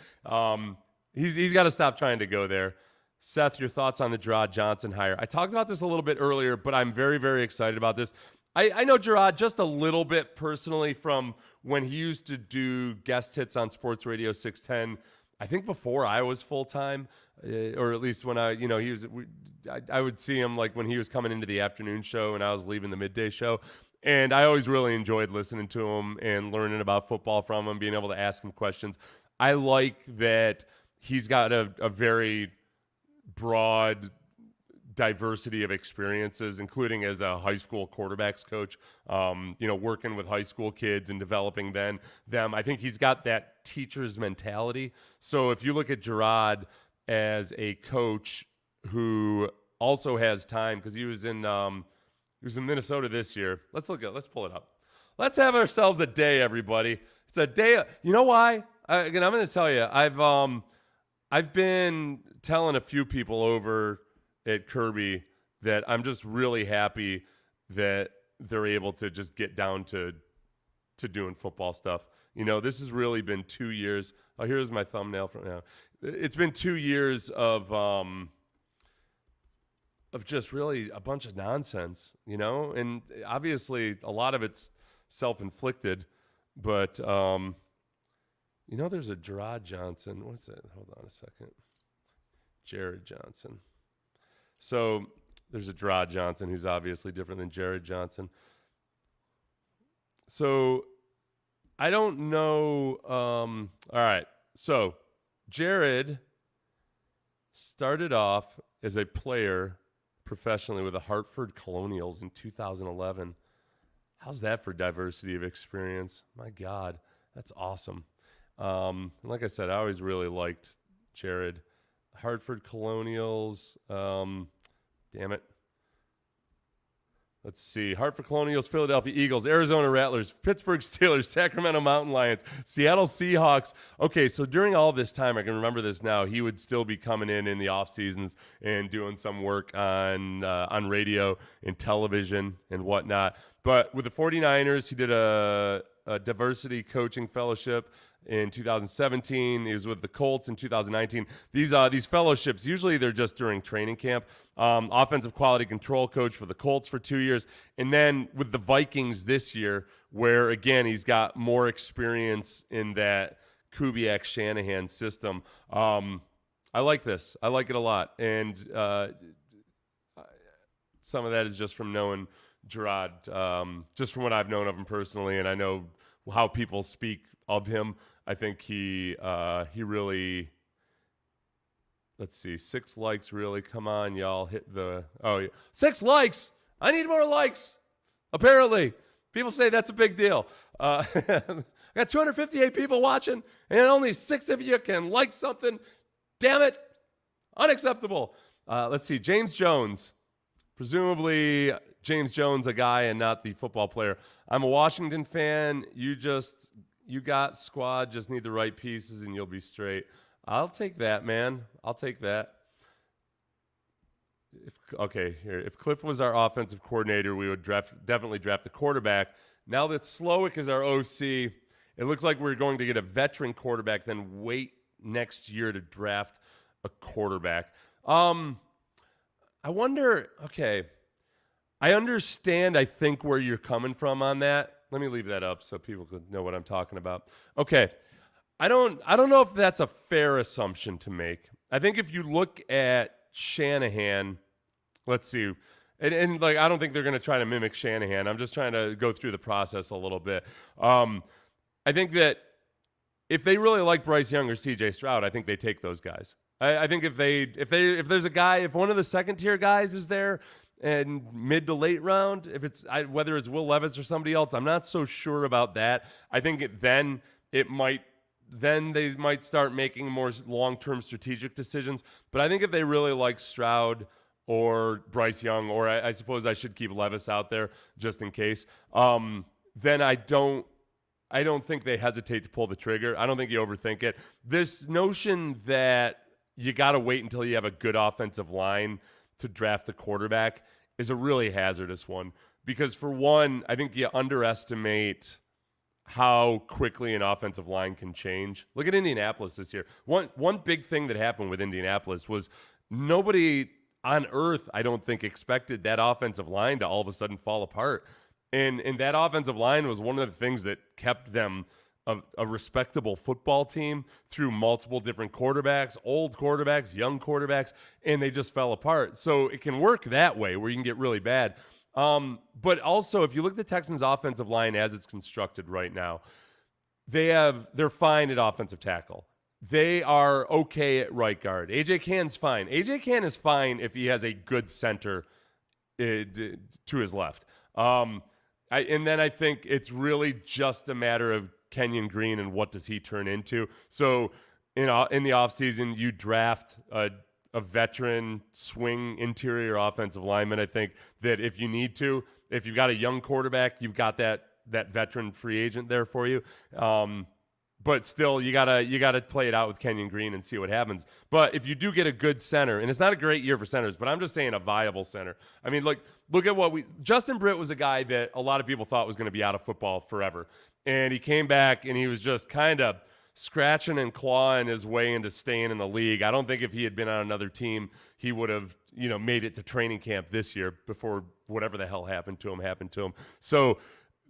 He's got to stop trying to go there. Seth, your thoughts on the Gerard Johnson hire? I talked about this a little bit earlier, but I'm very, very excited about this. I know Gerard just a little bit personally from when he used to do guest hits on Sports Radio 610. I think before I was full time, or at least when I would see him like when he was coming into the afternoon show and I was leaving the midday show. And I always really enjoyed listening to him and learning about football from him, being able to ask him questions. I like that he's got a very broad diversity of experiences, including as a high school quarterbacks coach, working with high school kids and developing them. I think he's got that teacher's mentality. So if you look at Gerard as a coach who also has time, because he was in Minnesota this year. Let's pull it up. Let's have ourselves a day, everybody. It's a day. You know why? I'm going to tell you. I've been telling a few people over at Kirby that I'm just really happy that they're able to just get down to doing football stuff. This has really been 2 years. Oh, here's my thumbnail from now. It's been 2 years of just really a bunch of nonsense, and obviously a lot of it's self-inflicted, but there's a Gerard Johnson. What's that? Hold on a second. Jared Johnson. So there's a Gerard Johnson who's obviously different than Jared Johnson. So I don't know. All right. So Jared started off as a player professionally with the Hartford Colonials in 2011. How's that for diversity of experience? My God, that's awesome. Like I said, I always really liked Jared. Hartford Colonials. Damn it. Let's see. Hartford Colonials, Philadelphia Eagles, Arizona Rattlers, Pittsburgh Steelers, Sacramento Mountain Lions, Seattle Seahawks. Okay, so during all this time, I can remember this now, he would still be coming in the off seasons and doing some work on radio and television and whatnot. But with the 49ers, he did a diversity coaching fellowship in 2017. He was with the Colts in 2019. These fellowships, usually they're just during training camp. Offensive quality control coach for the Colts for 2 years. And then with the Vikings this year, where, again, he's got more experience in that Kubiak-Shanahan system. I like this. I like it a lot. And some of that is just from knowing Gerard, just from what I've known of him personally, and I know how people speak of him. I think he really, let's see, 6 likes, really. Come on, y'all, hit the, 6 likes. I need more likes. Apparently, people say that's a big deal. I got 258 people watching, and only 6 of you can like something. Damn it. Unacceptable. Let's see, James Jones. Presumably James Jones, a guy and not the football player. I'm a Washington fan. You got squad, just need the right pieces and you'll be straight. I'll take that, man. I'll take that. If Cliff was our offensive coordinator, we would definitely draft a quarterback. Now that Slowik is our OC, it looks like we're going to get a veteran quarterback, then wait next year to draft a quarterback. I wonder, I understand, I think, where you're coming from on that. Let me leave that up so people could know what I'm talking about. Okay. I don't know if that's a fair assumption to make. I think if you look at Shanahan, let's see, and like, I don't think they're going to try to mimic Shanahan. I'm just trying to go through the process a little bit. I think that if they really like Bryce Young or CJ Stroud, I think they take those guys. I think if there's a guy, if one of the second tier guys is there and mid to late round, whether it's Will Levis or somebody else, I'm not so sure about that. I think then they might start making more long-term strategic decisions. But I think if they really like Stroud or Bryce Young, or I suppose I should keep Levis out there just in case, then I don't think they hesitate to pull the trigger. I don't think you overthink it. This notion that you got to wait until you have a good offensive line to draft a quarterback is a really hazardous one. Because for one, I think you underestimate how quickly an offensive line can change. Look at Indianapolis this year. One big thing that happened with Indianapolis was nobody on earth, I don't think, expected that offensive line to all of a sudden fall apart. And that offensive line was one of the things that kept them a respectable football team through multiple different quarterbacks, old quarterbacks, young quarterbacks, and they just fell apart. So it can work that way where you can get really bad. But also, if you look at the Texans' offensive line as it's constructed right now, they're fine at offensive tackle. they are okay at right guard. AJ Cann's fine. AJ Cann is fine if he has a good center to his left. And then I think it's really just a matter of Kenyon Green and what does he turn into. So in the offseason, you draft a veteran swing interior offensive lineman. I think that if you need to, if you've got a young quarterback, you've got that veteran free agent there for you. But still, you gotta play it out with Kenyon Green and see what happens. But if you do get a good center, and it's not a great year for centers, but I'm just saying a viable center. I mean, look at Justin Britt was a guy that a lot of people thought was going to be out of football forever, and he came back and he was just kind of scratching and clawing his way into staying in the league. I don't think if he had been on another team, he would have made it to training camp this year before whatever the hell happened to him. So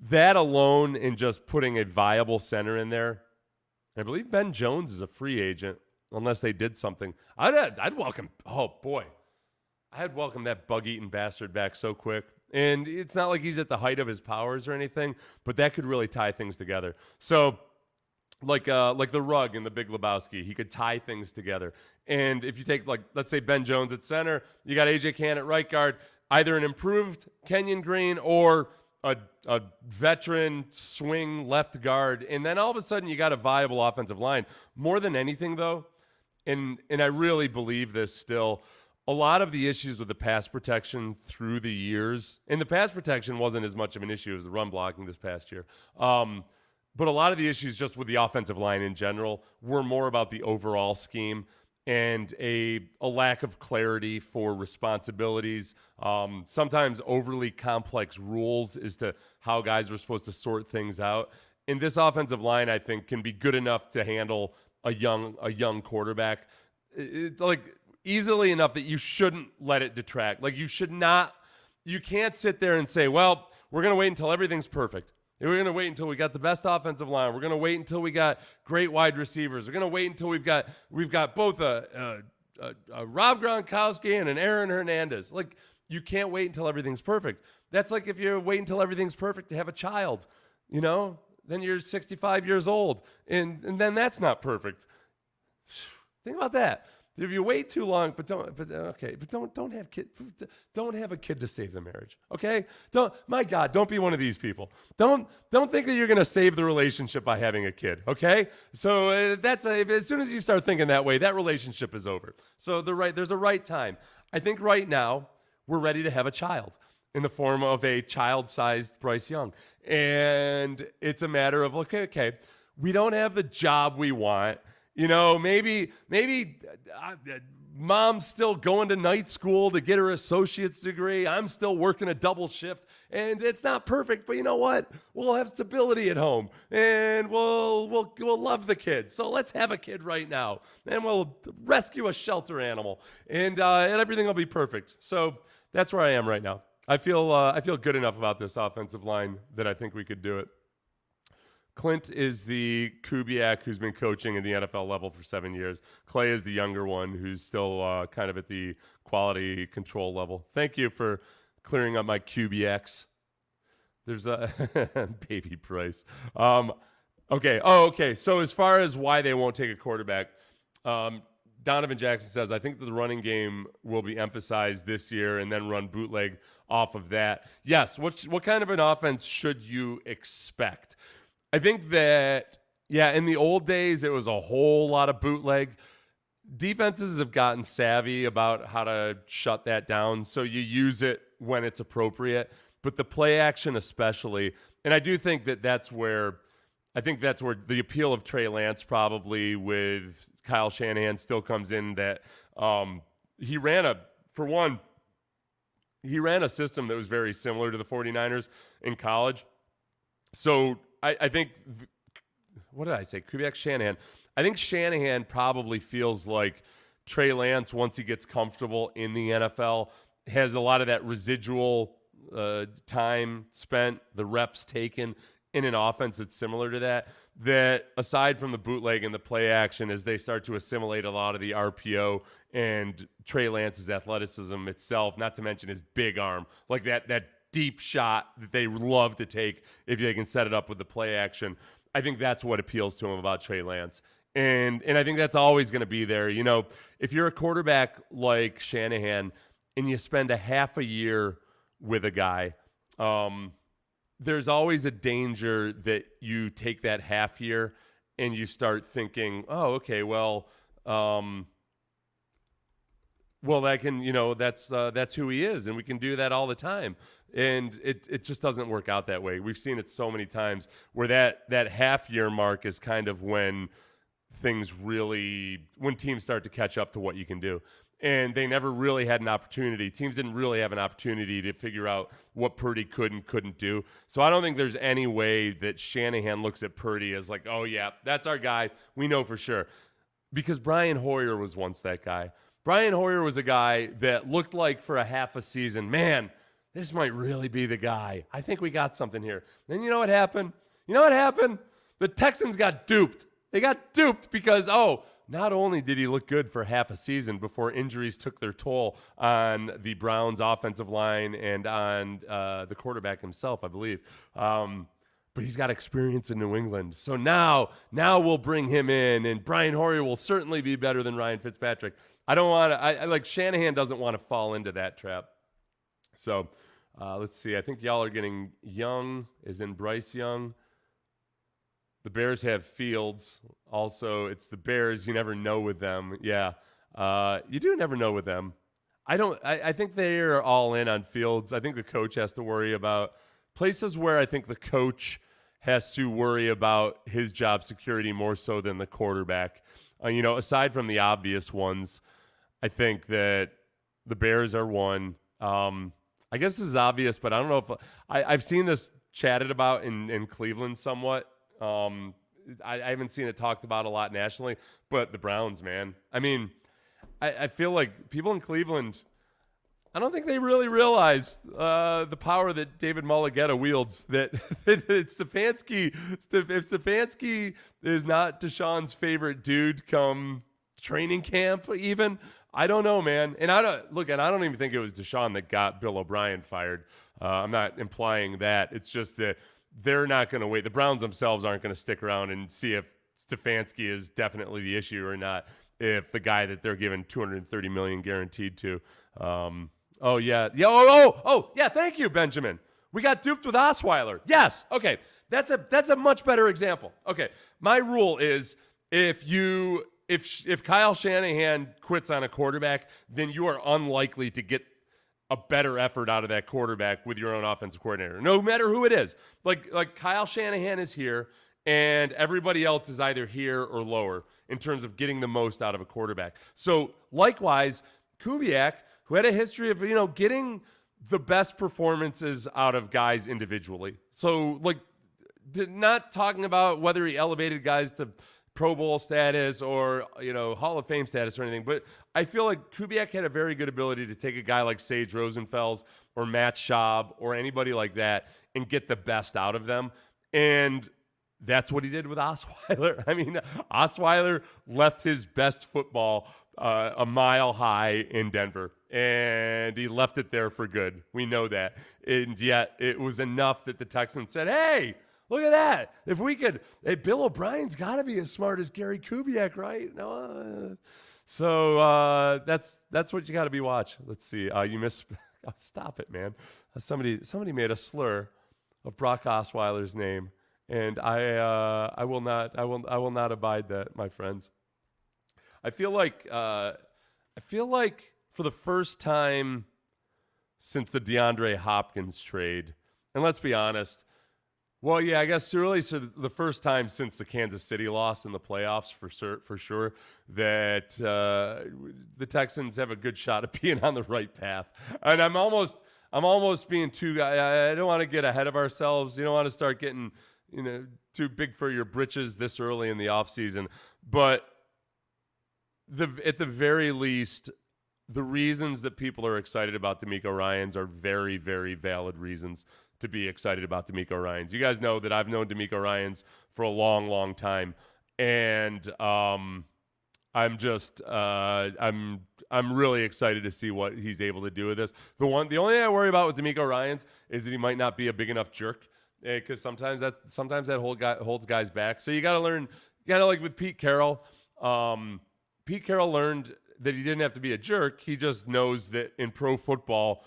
that alone, and just putting a viable center in there. I believe Ben Jones is a free agent, unless they did something. I'd welcome. Oh boy, I'd welcome that bug-eating bastard back so quick. And it's not like he's at the height of his powers or anything, but that could really tie things together. So, like the Rug in The Big Lebowski, he could tie things together. And if you take let's say Ben Jones at center, you got AJ Cann at right guard, either an improved Kenyon Green or a veteran swing left guard, and then all of a sudden you got a viable offensive line. More than anything, though, and I really believe this still, a lot of the issues with the pass protection through the years, and the pass protection wasn't as much of an issue as the run blocking this past year, but a lot of the issues just with the offensive line in general were more about the overall scheme and a lack of clarity for responsibilities, sometimes overly complex rules as to how guys are supposed to sort things out. And this offensive line, I think, can be good enough to handle a young quarterback, easily enough that you shouldn't let it detract. You can't sit there and say, well, we're going to wait until everything's perfect. We're going to wait until we got the best offensive line. We're going to wait until we got great wide receivers. We're going to wait until we've got both a Rob Gronkowski and an Aaron Hernandez. You can't wait until everything's perfect. That's like if you wait until everything's perfect to have a child, then you're 65 years old, and then that's not perfect. Think about that. If you wait too long, don't have kids. Don't have a kid to save the marriage. Okay? My God, don't be one of these people. Don't think that you're going to save the relationship by having a kid. Okay? So as soon as you start thinking that way, that relationship is over. So there's a right time. I think right now we're ready to have a child in the form of a child-sized Bryce Young, and it's a matter of okay, we don't have the job we want. Maybe mom's still going to night school to get her associate's degree. I'm still working a double shift, and it's not perfect, but you know what? We'll have stability at home, and we'll love the kid. So let's have a kid right now, and we'll rescue a shelter animal, and everything will be perfect. So that's where I am right now. I feel good enough about this offensive line that I think we could do it. Clint is the Kubiak who's been coaching at the NFL level for 7 years. Clay is the younger one who's still kind of at the quality control level. Thank you for clearing up my Kubiaks. There's a baby Price. Okay. Oh, okay. So as far as why they won't take a quarterback, Donovan Jackson says, I think that the running game will be emphasized this year and then run bootleg off of that. Yes. What kind of an offense should you expect? I think that, in the old days, it was a whole lot of bootleg. Defenses have gotten savvy about how to shut that down, so you use it when it's appropriate. But the play action especially, and I do think that's where the appeal of Trey Lance probably with Kyle Shanahan still comes in, that he ran a system that was very similar to the 49ers in college. So I think, what did I say? Kubiak, Shanahan. I think Shanahan probably feels like Trey Lance, once he gets comfortable in the NFL, has a lot of that residual time spent, the reps taken in an offense that's similar to that aside from the bootleg and the play action, as they start to assimilate a lot of the RPO and Trey Lance's athleticism itself, not to mention his big arm, like that deep shot that they love to take if they can set it up with the play action. I think that's what appeals to him about Trey Lance. And I think that's always going to be there. You know, if you're a quarterback like Shanahan and you spend a half a year with a guy, there's always a danger that you take that half year and you start thinking, oh, okay, well, that can, that's who he is, and we can do that all the time. And it just doesn't work out that way. We've seen it so many times where that half year mark is kind of when teams start to catch up to what you can do. And they never really had an opportunity. Teams didn't really have an opportunity to figure out what Purdy could and couldn't do. So I don't think there's any way that Shanahan looks at Purdy as like, oh, yeah, that's our guy. We know for sure. Because Brian Hoyer was once that guy. Brian Hoyer was a guy that looked like for a half a season, man, this might really be the guy. I think we got something here. Then you know what happened? The Texans got duped. They got duped because, not only did he look good for half a season before injuries took their toll on the Browns' offensive line and on the quarterback himself, I believe, but he's got experience in New England. So now we'll bring him in, and Brian Hoyer will certainly be better than Ryan Fitzpatrick. Shanahan doesn't want to fall into that trap. So let's see. I think y'all are getting Young, as in Bryce Young. The Bears have Fields. Also, it's the Bears. You never know with them. Yeah, you do never know with them. I think they are all in on Fields. I think the coach has to worry about places where I think the coach has to worry about his job security more so than the quarterback. Aside from the obvious ones, I think that the Bears are one. I guess this is obvious, but I don't know if I've seen this chatted about in Cleveland somewhat. I haven't seen it talked about a lot nationally, but the Browns, man. I mean, I feel like people in Cleveland, I don't think they really realize the power that David Mulligetta wields. That it's Stefanski. If Stefanski is not Deshaun's favorite dude come training camp, even, I don't know, man. And I don't even think it was Deshaun that got Bill O'Brien fired. I'm not implying that. It's just that they're not going to wait. The Browns themselves aren't going to stick around and see if Stefanski is definitely the issue or not. If the guy that they're giving $230 million guaranteed to, thank you, Benjamin. We got duped with Osweiler. Yes, okay, that's a much better example. Okay, my rule is if Kyle Shanahan quits on a quarterback, then you are unlikely to get a better effort out of that quarterback with your own offensive coordinator, no matter who it is. Like Kyle Shanahan is here, and everybody else is either here or lower in terms of getting the most out of a quarterback. So likewise, Kubiak, who had a history of getting the best performances out of guys individually. So not talking about whether he elevated guys to Pro Bowl status or Hall of Fame status or anything, but I feel like Kubiak had a very good ability to take a guy like Sage Rosenfels or Matt Schaub or anybody like that and get the best out of them. And that's what he did with Osweiler. I mean, Osweiler left his best football a mile high in Denver, and he left it there for good. We know that. And yet it was enough that the Texans said, hey, look at that. If we could, Bill O'Brien's got to be as smart as Gary Kubiak, right? No. So that's what you got to be watching. Let's see. You missed. Oh, stop it, man. Somebody made a slur of Brock Osweiler's name, and I will not abide that, my friends. I feel like for the first time since the DeAndre Hopkins trade, and let's be honest. Well, yeah, I guess really so the first time since the Kansas City loss in the playoffs for sure that the Texans have a good shot at being on the right path. And I'm almost being too. I don't want to get ahead of ourselves. You don't want to start getting too big for your britches this early in the offseason. But at the very least, the reasons that people are excited about DeMeco Ryans are very, very valid reasons to be excited about DeMeco Ryans. You guys know that I've known DeMeco Ryans for a long, long time, and I'm really excited to see what he's able to do with this. The only thing I worry about with DeMeco Ryans is that he might not be a big enough jerk, because sometimes that holds guys back. So you got to learn kind of like with Pete Carroll. Pete Carroll learned that he didn't have to be a jerk. He just knows that in pro football,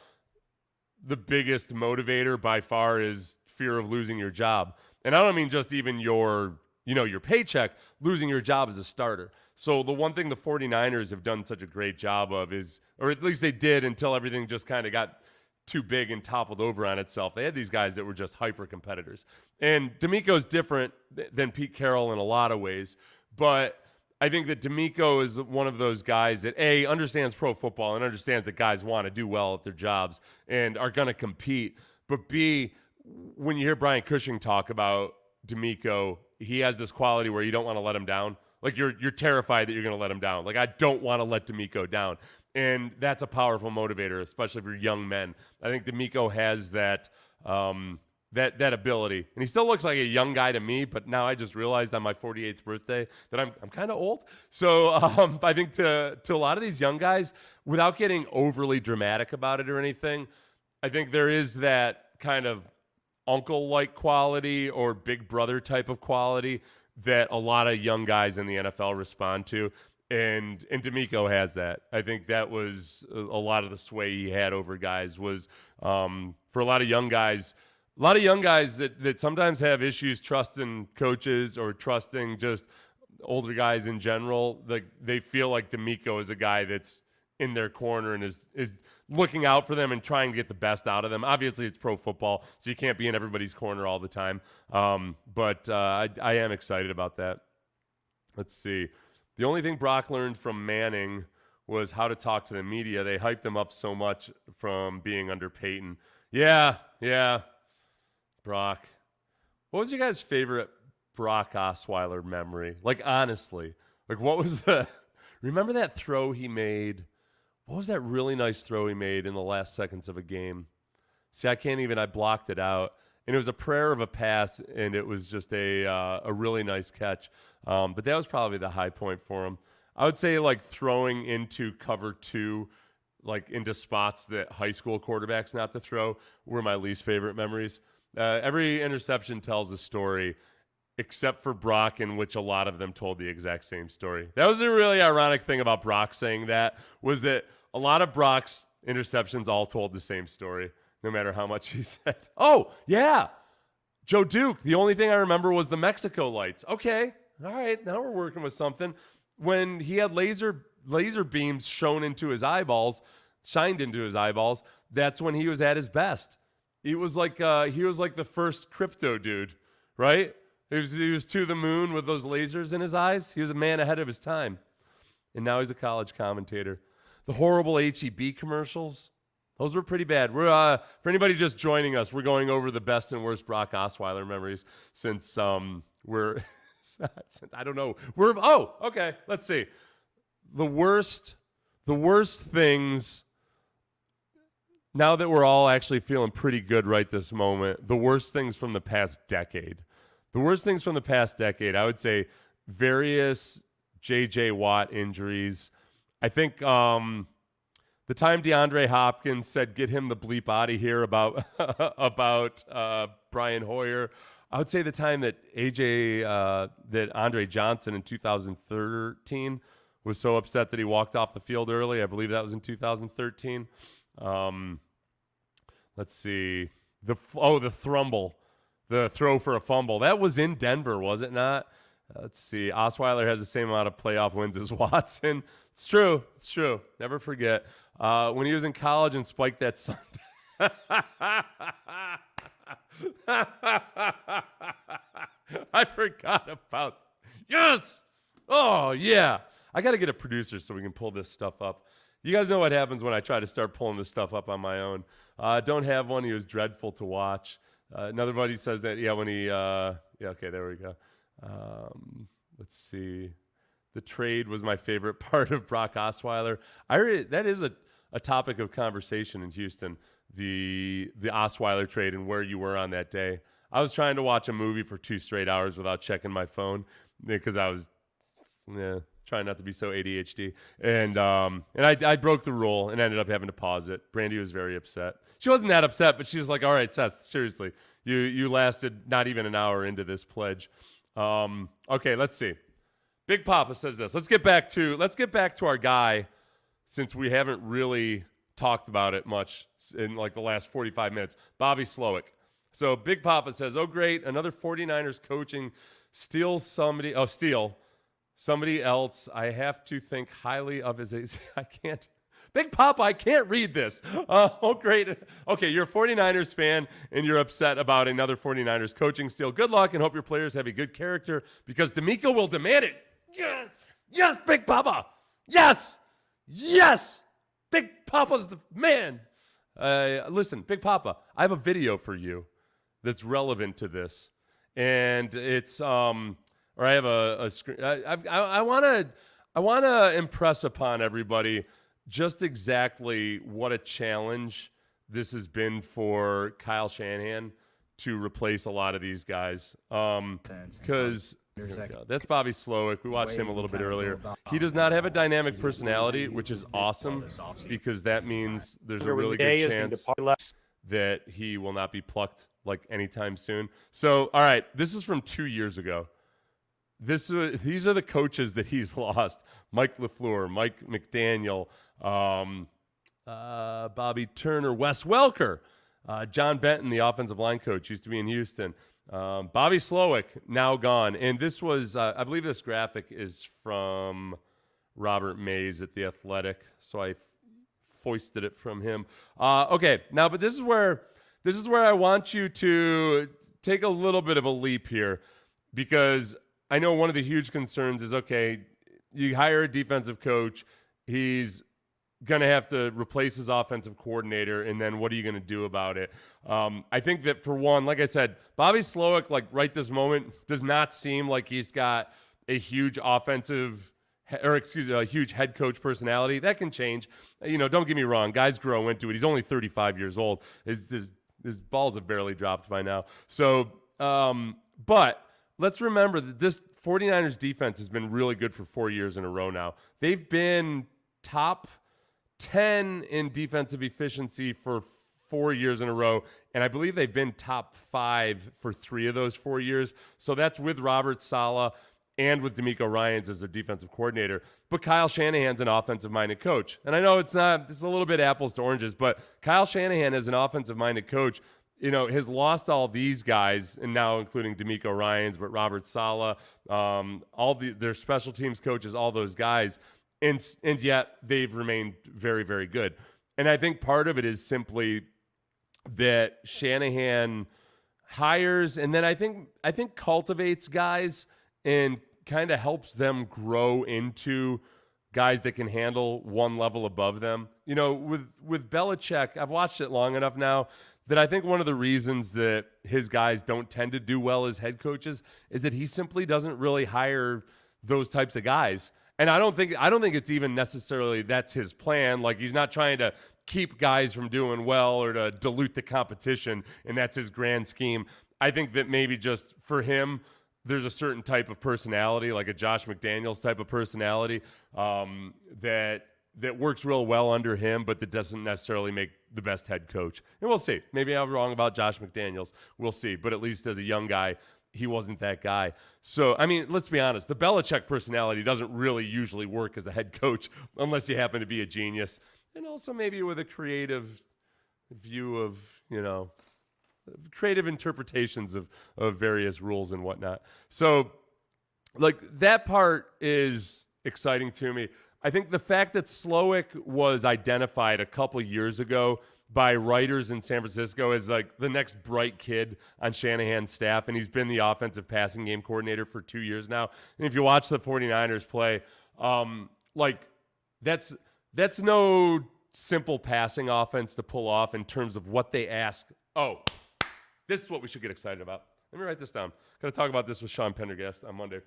the biggest motivator by far is fear of losing your job. And I don't mean just even your paycheck, losing your job as a starter. So the one thing the 49ers have done such a great job of is, or at least they did until everything just kind of got too big and toppled over on itself. They had these guys that were just hyper competitors. And D'Amico's different than Pete Carroll in a lot of ways, but I think that D'Amico is one of those guys that A, understands pro football and understands that guys want to do well at their jobs and are going to compete. But B, when you hear Brian Cushing talk about D'Amico, he has this quality where you don't want to let him down. Like you're terrified that you're going to let him down. Like I don't want to let D'Amico down. And that's a powerful motivator, especially for young men. I think D'Amico has that that ability. And he still looks like a young guy to me, but now I just realized on my 48th birthday that I'm kind of old. So I think to a lot of these young guys, without getting overly dramatic about it or anything, I think there is that kind of uncle-like quality or big brother type of quality that a lot of young guys in the NFL respond to. And D'Amico has that. I think that was a lot of the sway he had over guys was for a lot of young guys that sometimes have issues trusting coaches or trusting just older guys in general. Like they feel like D'Amico is a guy that's in their corner and is looking out for them and trying to get the best out of them. Obviously, it's pro football, so you can't be in everybody's corner all the time. But I am excited about that. Let's see. The only thing Brock learned from Manning was how to talk to the media. They hyped him up so much from being under Payton. Yeah. Brock. What was your guys' favorite Brock Osweiler memory? Like, honestly. Like, what was remember that throw he made? What was that really nice throw he made in the last seconds of a game? See, I blocked it out. And it was a prayer of a pass, and it was just a really nice catch. But that was probably the high point for him. I would say, like, throwing into cover two, like, into spots that high school quarterbacks not to throw were my least favorite memories. Every interception tells a story, except for Brock, in which a lot of them told the exact same story. That was a really ironic thing about Brock saying that, was that a lot of Brock's interceptions all told the same story, no matter how much he said. Oh, yeah. Joe Duke, the only thing I remember was the Mexico lights. Okay, all right, now we're working with something. When he had laser beams shined into his eyeballs, that's when he was at his best. He was like the first crypto dude, right? He was to the moon with those lasers in his eyes. He was a man ahead of his time. And now he's a college commentator. The horrible HEB commercials, those were pretty bad. We're for anybody just joining us, we're going over the best and worst Brock Osweiler memories since we're I don't know. Okay, let's see. The worst things, now that we're all actually feeling pretty good right this moment, the worst things from the past decade. The worst things from the past decade, I would say various J.J. Watt injuries. I think the time DeAndre Hopkins said, "Get him the bleep out of here" about Brian Hoyer. I would say the time that that Andre Johnson in 2013 was so upset that he walked off the field early. I believe that was in 2013. Let's see. The Thrumble, the throw for a fumble. That was in Denver, was it not? Let's see. Osweiler has the same amount of playoff wins as Watson. It's true. Never forget. When he was in college and spiked that Sunday. I forgot about. Yes. Oh, yeah. I got to get a producer so we can pull this stuff up. You guys know what happens when I try to start pulling this stuff up on my own. Don't have one. He was dreadful to watch. Another buddy says that, when he, okay, there we go. Let's see. The trade was my favorite part of Brock Osweiler. That is a topic of conversation in Houston, the Osweiler trade and where you were on that day. I was trying to watch a movie for 2 straight hours without checking my phone because I was trying not to be so ADHD. And I broke the rule and ended up having to pause it. Brandy was very upset. She wasn't that upset, but she was like, "All right, Seth, seriously, you lasted not even an hour into this pledge." Okay, let's see. Big Papa says this. Let's get back to our guy, since we haven't really talked about it much in like the last 45 minutes. Bobby Slowik. So Big Papa says, "Oh great, another 49ers coaching steal somebody else. I have to think highly of his I can't. Big Papa, I can't read this. Oh, great. Okay, you're a 49ers fan, and you're upset about another 49ers coaching steal. Good luck, and hope your players have a good character, because D'Amico will demand it." Yes! Yes, Big Papa! Yes! Yes! Big Papa's the man! Listen, Big Papa, I have a video for you that's relevant to this. And it's, or I have a screen. I want to impress upon everybody just exactly what a challenge this has been for Kyle Shanahan to replace a lot of these guys. Because that's Bobby Slowik. We watched him a little bit earlier. He does not have a dynamic personality, which is awesome, because that means there's a really good chance that he will not be plucked like anytime soon. So, all right, this is from 2 years ago. These are the coaches that he's lost: Mike LaFleur, Mike McDaniel, Bobby Turner, Wes Welker, John Benton, the offensive line coach, used to be in Houston. Bobby Slowik, now gone. And this was, I believe this graphic is from Robert Mays at The Athletic, so I foisted it from him. Okay, now, but this is where I want you to take a little bit of a leap here, because I know one of the huge concerns is, okay, you hire a defensive coach, he's going to have to replace his offensive coordinator, and then what are you going to do about it? I think that, for one, like I said, Bobby Slowik, like right this moment, does not seem like he's got a huge a huge head coach personality. That can change. Don't get me wrong. Guys grow into it. He's only 35 years old. His balls have barely dropped by now. So, but let's remember that this 49ers defense has been really good for 4 years in a row now. They've been top 10 in defensive efficiency for 4 years in a row, and I believe they've been top 5 for 3 of those 4 years. So that's with Robert Saleh and with DeMeco Ryans as their defensive coordinator. But Kyle Shanahan's an offensive-minded coach. And I know it's a little bit apples to oranges, but Kyle Shanahan as an offensive-minded coach, has lost all these guys, and now including DeMeco Ryans, but Robert Saleh, their special teams coaches, all those guys, and yet they've remained very, very good. And I think part of it is simply that Shanahan hires, and then I think cultivates guys and kind of helps them grow into guys that can handle one level above them. With Belichick, I've watched it long enough now that I think one of the reasons that his guys don't tend to do well as head coaches is that he simply doesn't really hire those types of guys. And I don't think it's even necessarily that's his plan. Like, he's not trying to keep guys from doing well or to dilute the competition, and that's his grand scheme. I think that maybe just for him, there's a certain type of personality, like a Josh McDaniels type of personality, that works real well under him, but that doesn't necessarily make the best head coach. And we'll see. Maybe I'm wrong about Josh McDaniels. We'll see. But at least as a young guy, he wasn't that guy. So, I mean, let's be honest. The Belichick personality doesn't really usually work as a head coach unless you happen to be a genius. And also maybe with a creative view of, creative interpretations of various rules and whatnot. So, like, that part is exciting to me. I think the fact that Slowik was identified a couple years ago by writers in San Francisco as like the next bright kid on Shanahan's staff, and he's been the offensive passing game coordinator for 2 years now. And if you watch the 49ers play, that's no simple passing offense to pull off in terms of what they ask. Oh, this is what we should get excited about. Let me write this down. Got to talk about this with Sean Pendergast on Monday.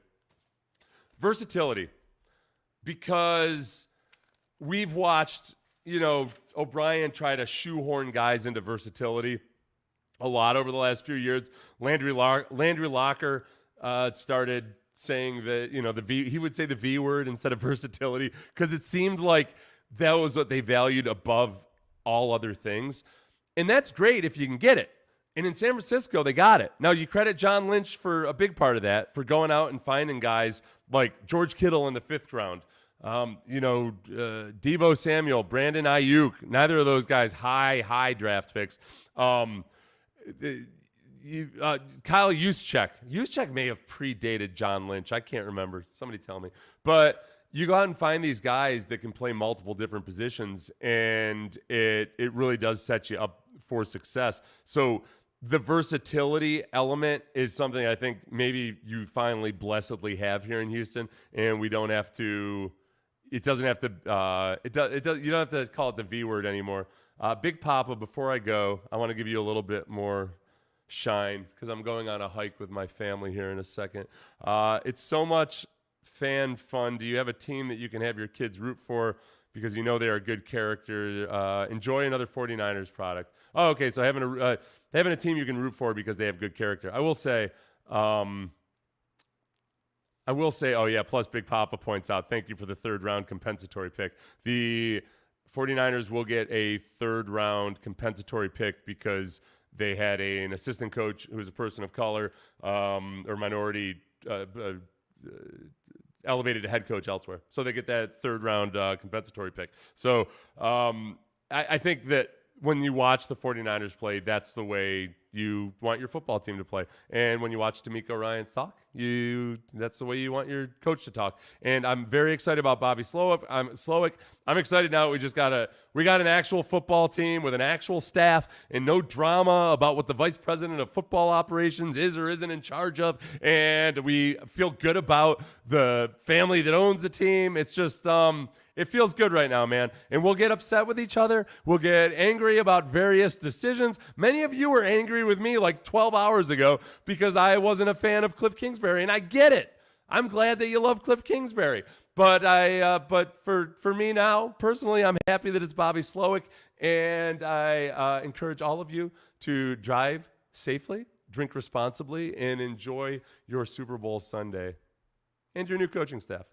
Versatility. Because we've watched, O'Brien try to shoehorn guys into versatility a lot over the last few years. Landry Locker started saying that, he would say the V word instead of versatility, because it seemed like that was what they valued above all other things. And that's great if you can get it. And in San Francisco, they got it. Now, you credit John Lynch for a big part of that, for going out and finding guys like George Kittle in the 5th round. Deebo Samuel, Brandon Ayuk, neither of those guys high draft picks. Kyle Juszczyk. Juszczyk may have predated John Lynch. I can't remember. Somebody tell me. But you go out and find these guys that can play multiple different positions, and it really does set you up for success. So the versatility element is something I think maybe you finally blessedly have here in Houston, and we don't have to. It doesn't have to. You don't have to call it the V word anymore. Big Papa. Before I go, I want to give you a little bit more shine because I'm going on a hike with my family here in a second. It's so much fan fun. Do you have a team that you can have your kids root for because you know they are a good character? Enjoy another 49ers product. Oh, okay. So having a team you can root for because they have good character. I will say, oh yeah, plus Big Papa points out, thank you for the 3rd round compensatory pick. The 49ers will get a 3rd round compensatory pick because they had an assistant coach who was a person of color or minority elevated to head coach elsewhere. So they get that 3rd round compensatory pick. So I think that when you watch the 49ers play, that's the way you want your football team to play. And when you watch D'Amico Ryans talk, that's the way you want your coach to talk. And I'm very excited about Bobby Slowik. I'm excited now. We got an actual football team with an actual staff and no drama about what the vice president of football operations is or isn't in charge of. And we feel good about the family that owns the team. It's just, it feels good right now, man. And we'll get upset with each other. We'll get angry about various decisions. Many of you were angry with me like 12 hours ago because I wasn't a fan of Cliff Kingsbury, and I get it. I'm glad that you love Cliff Kingsbury. But for me now, personally, I'm happy that it's Bobby Slowik, and I encourage all of you to drive safely, drink responsibly, and enjoy your Super Bowl Sunday and your new coaching staff.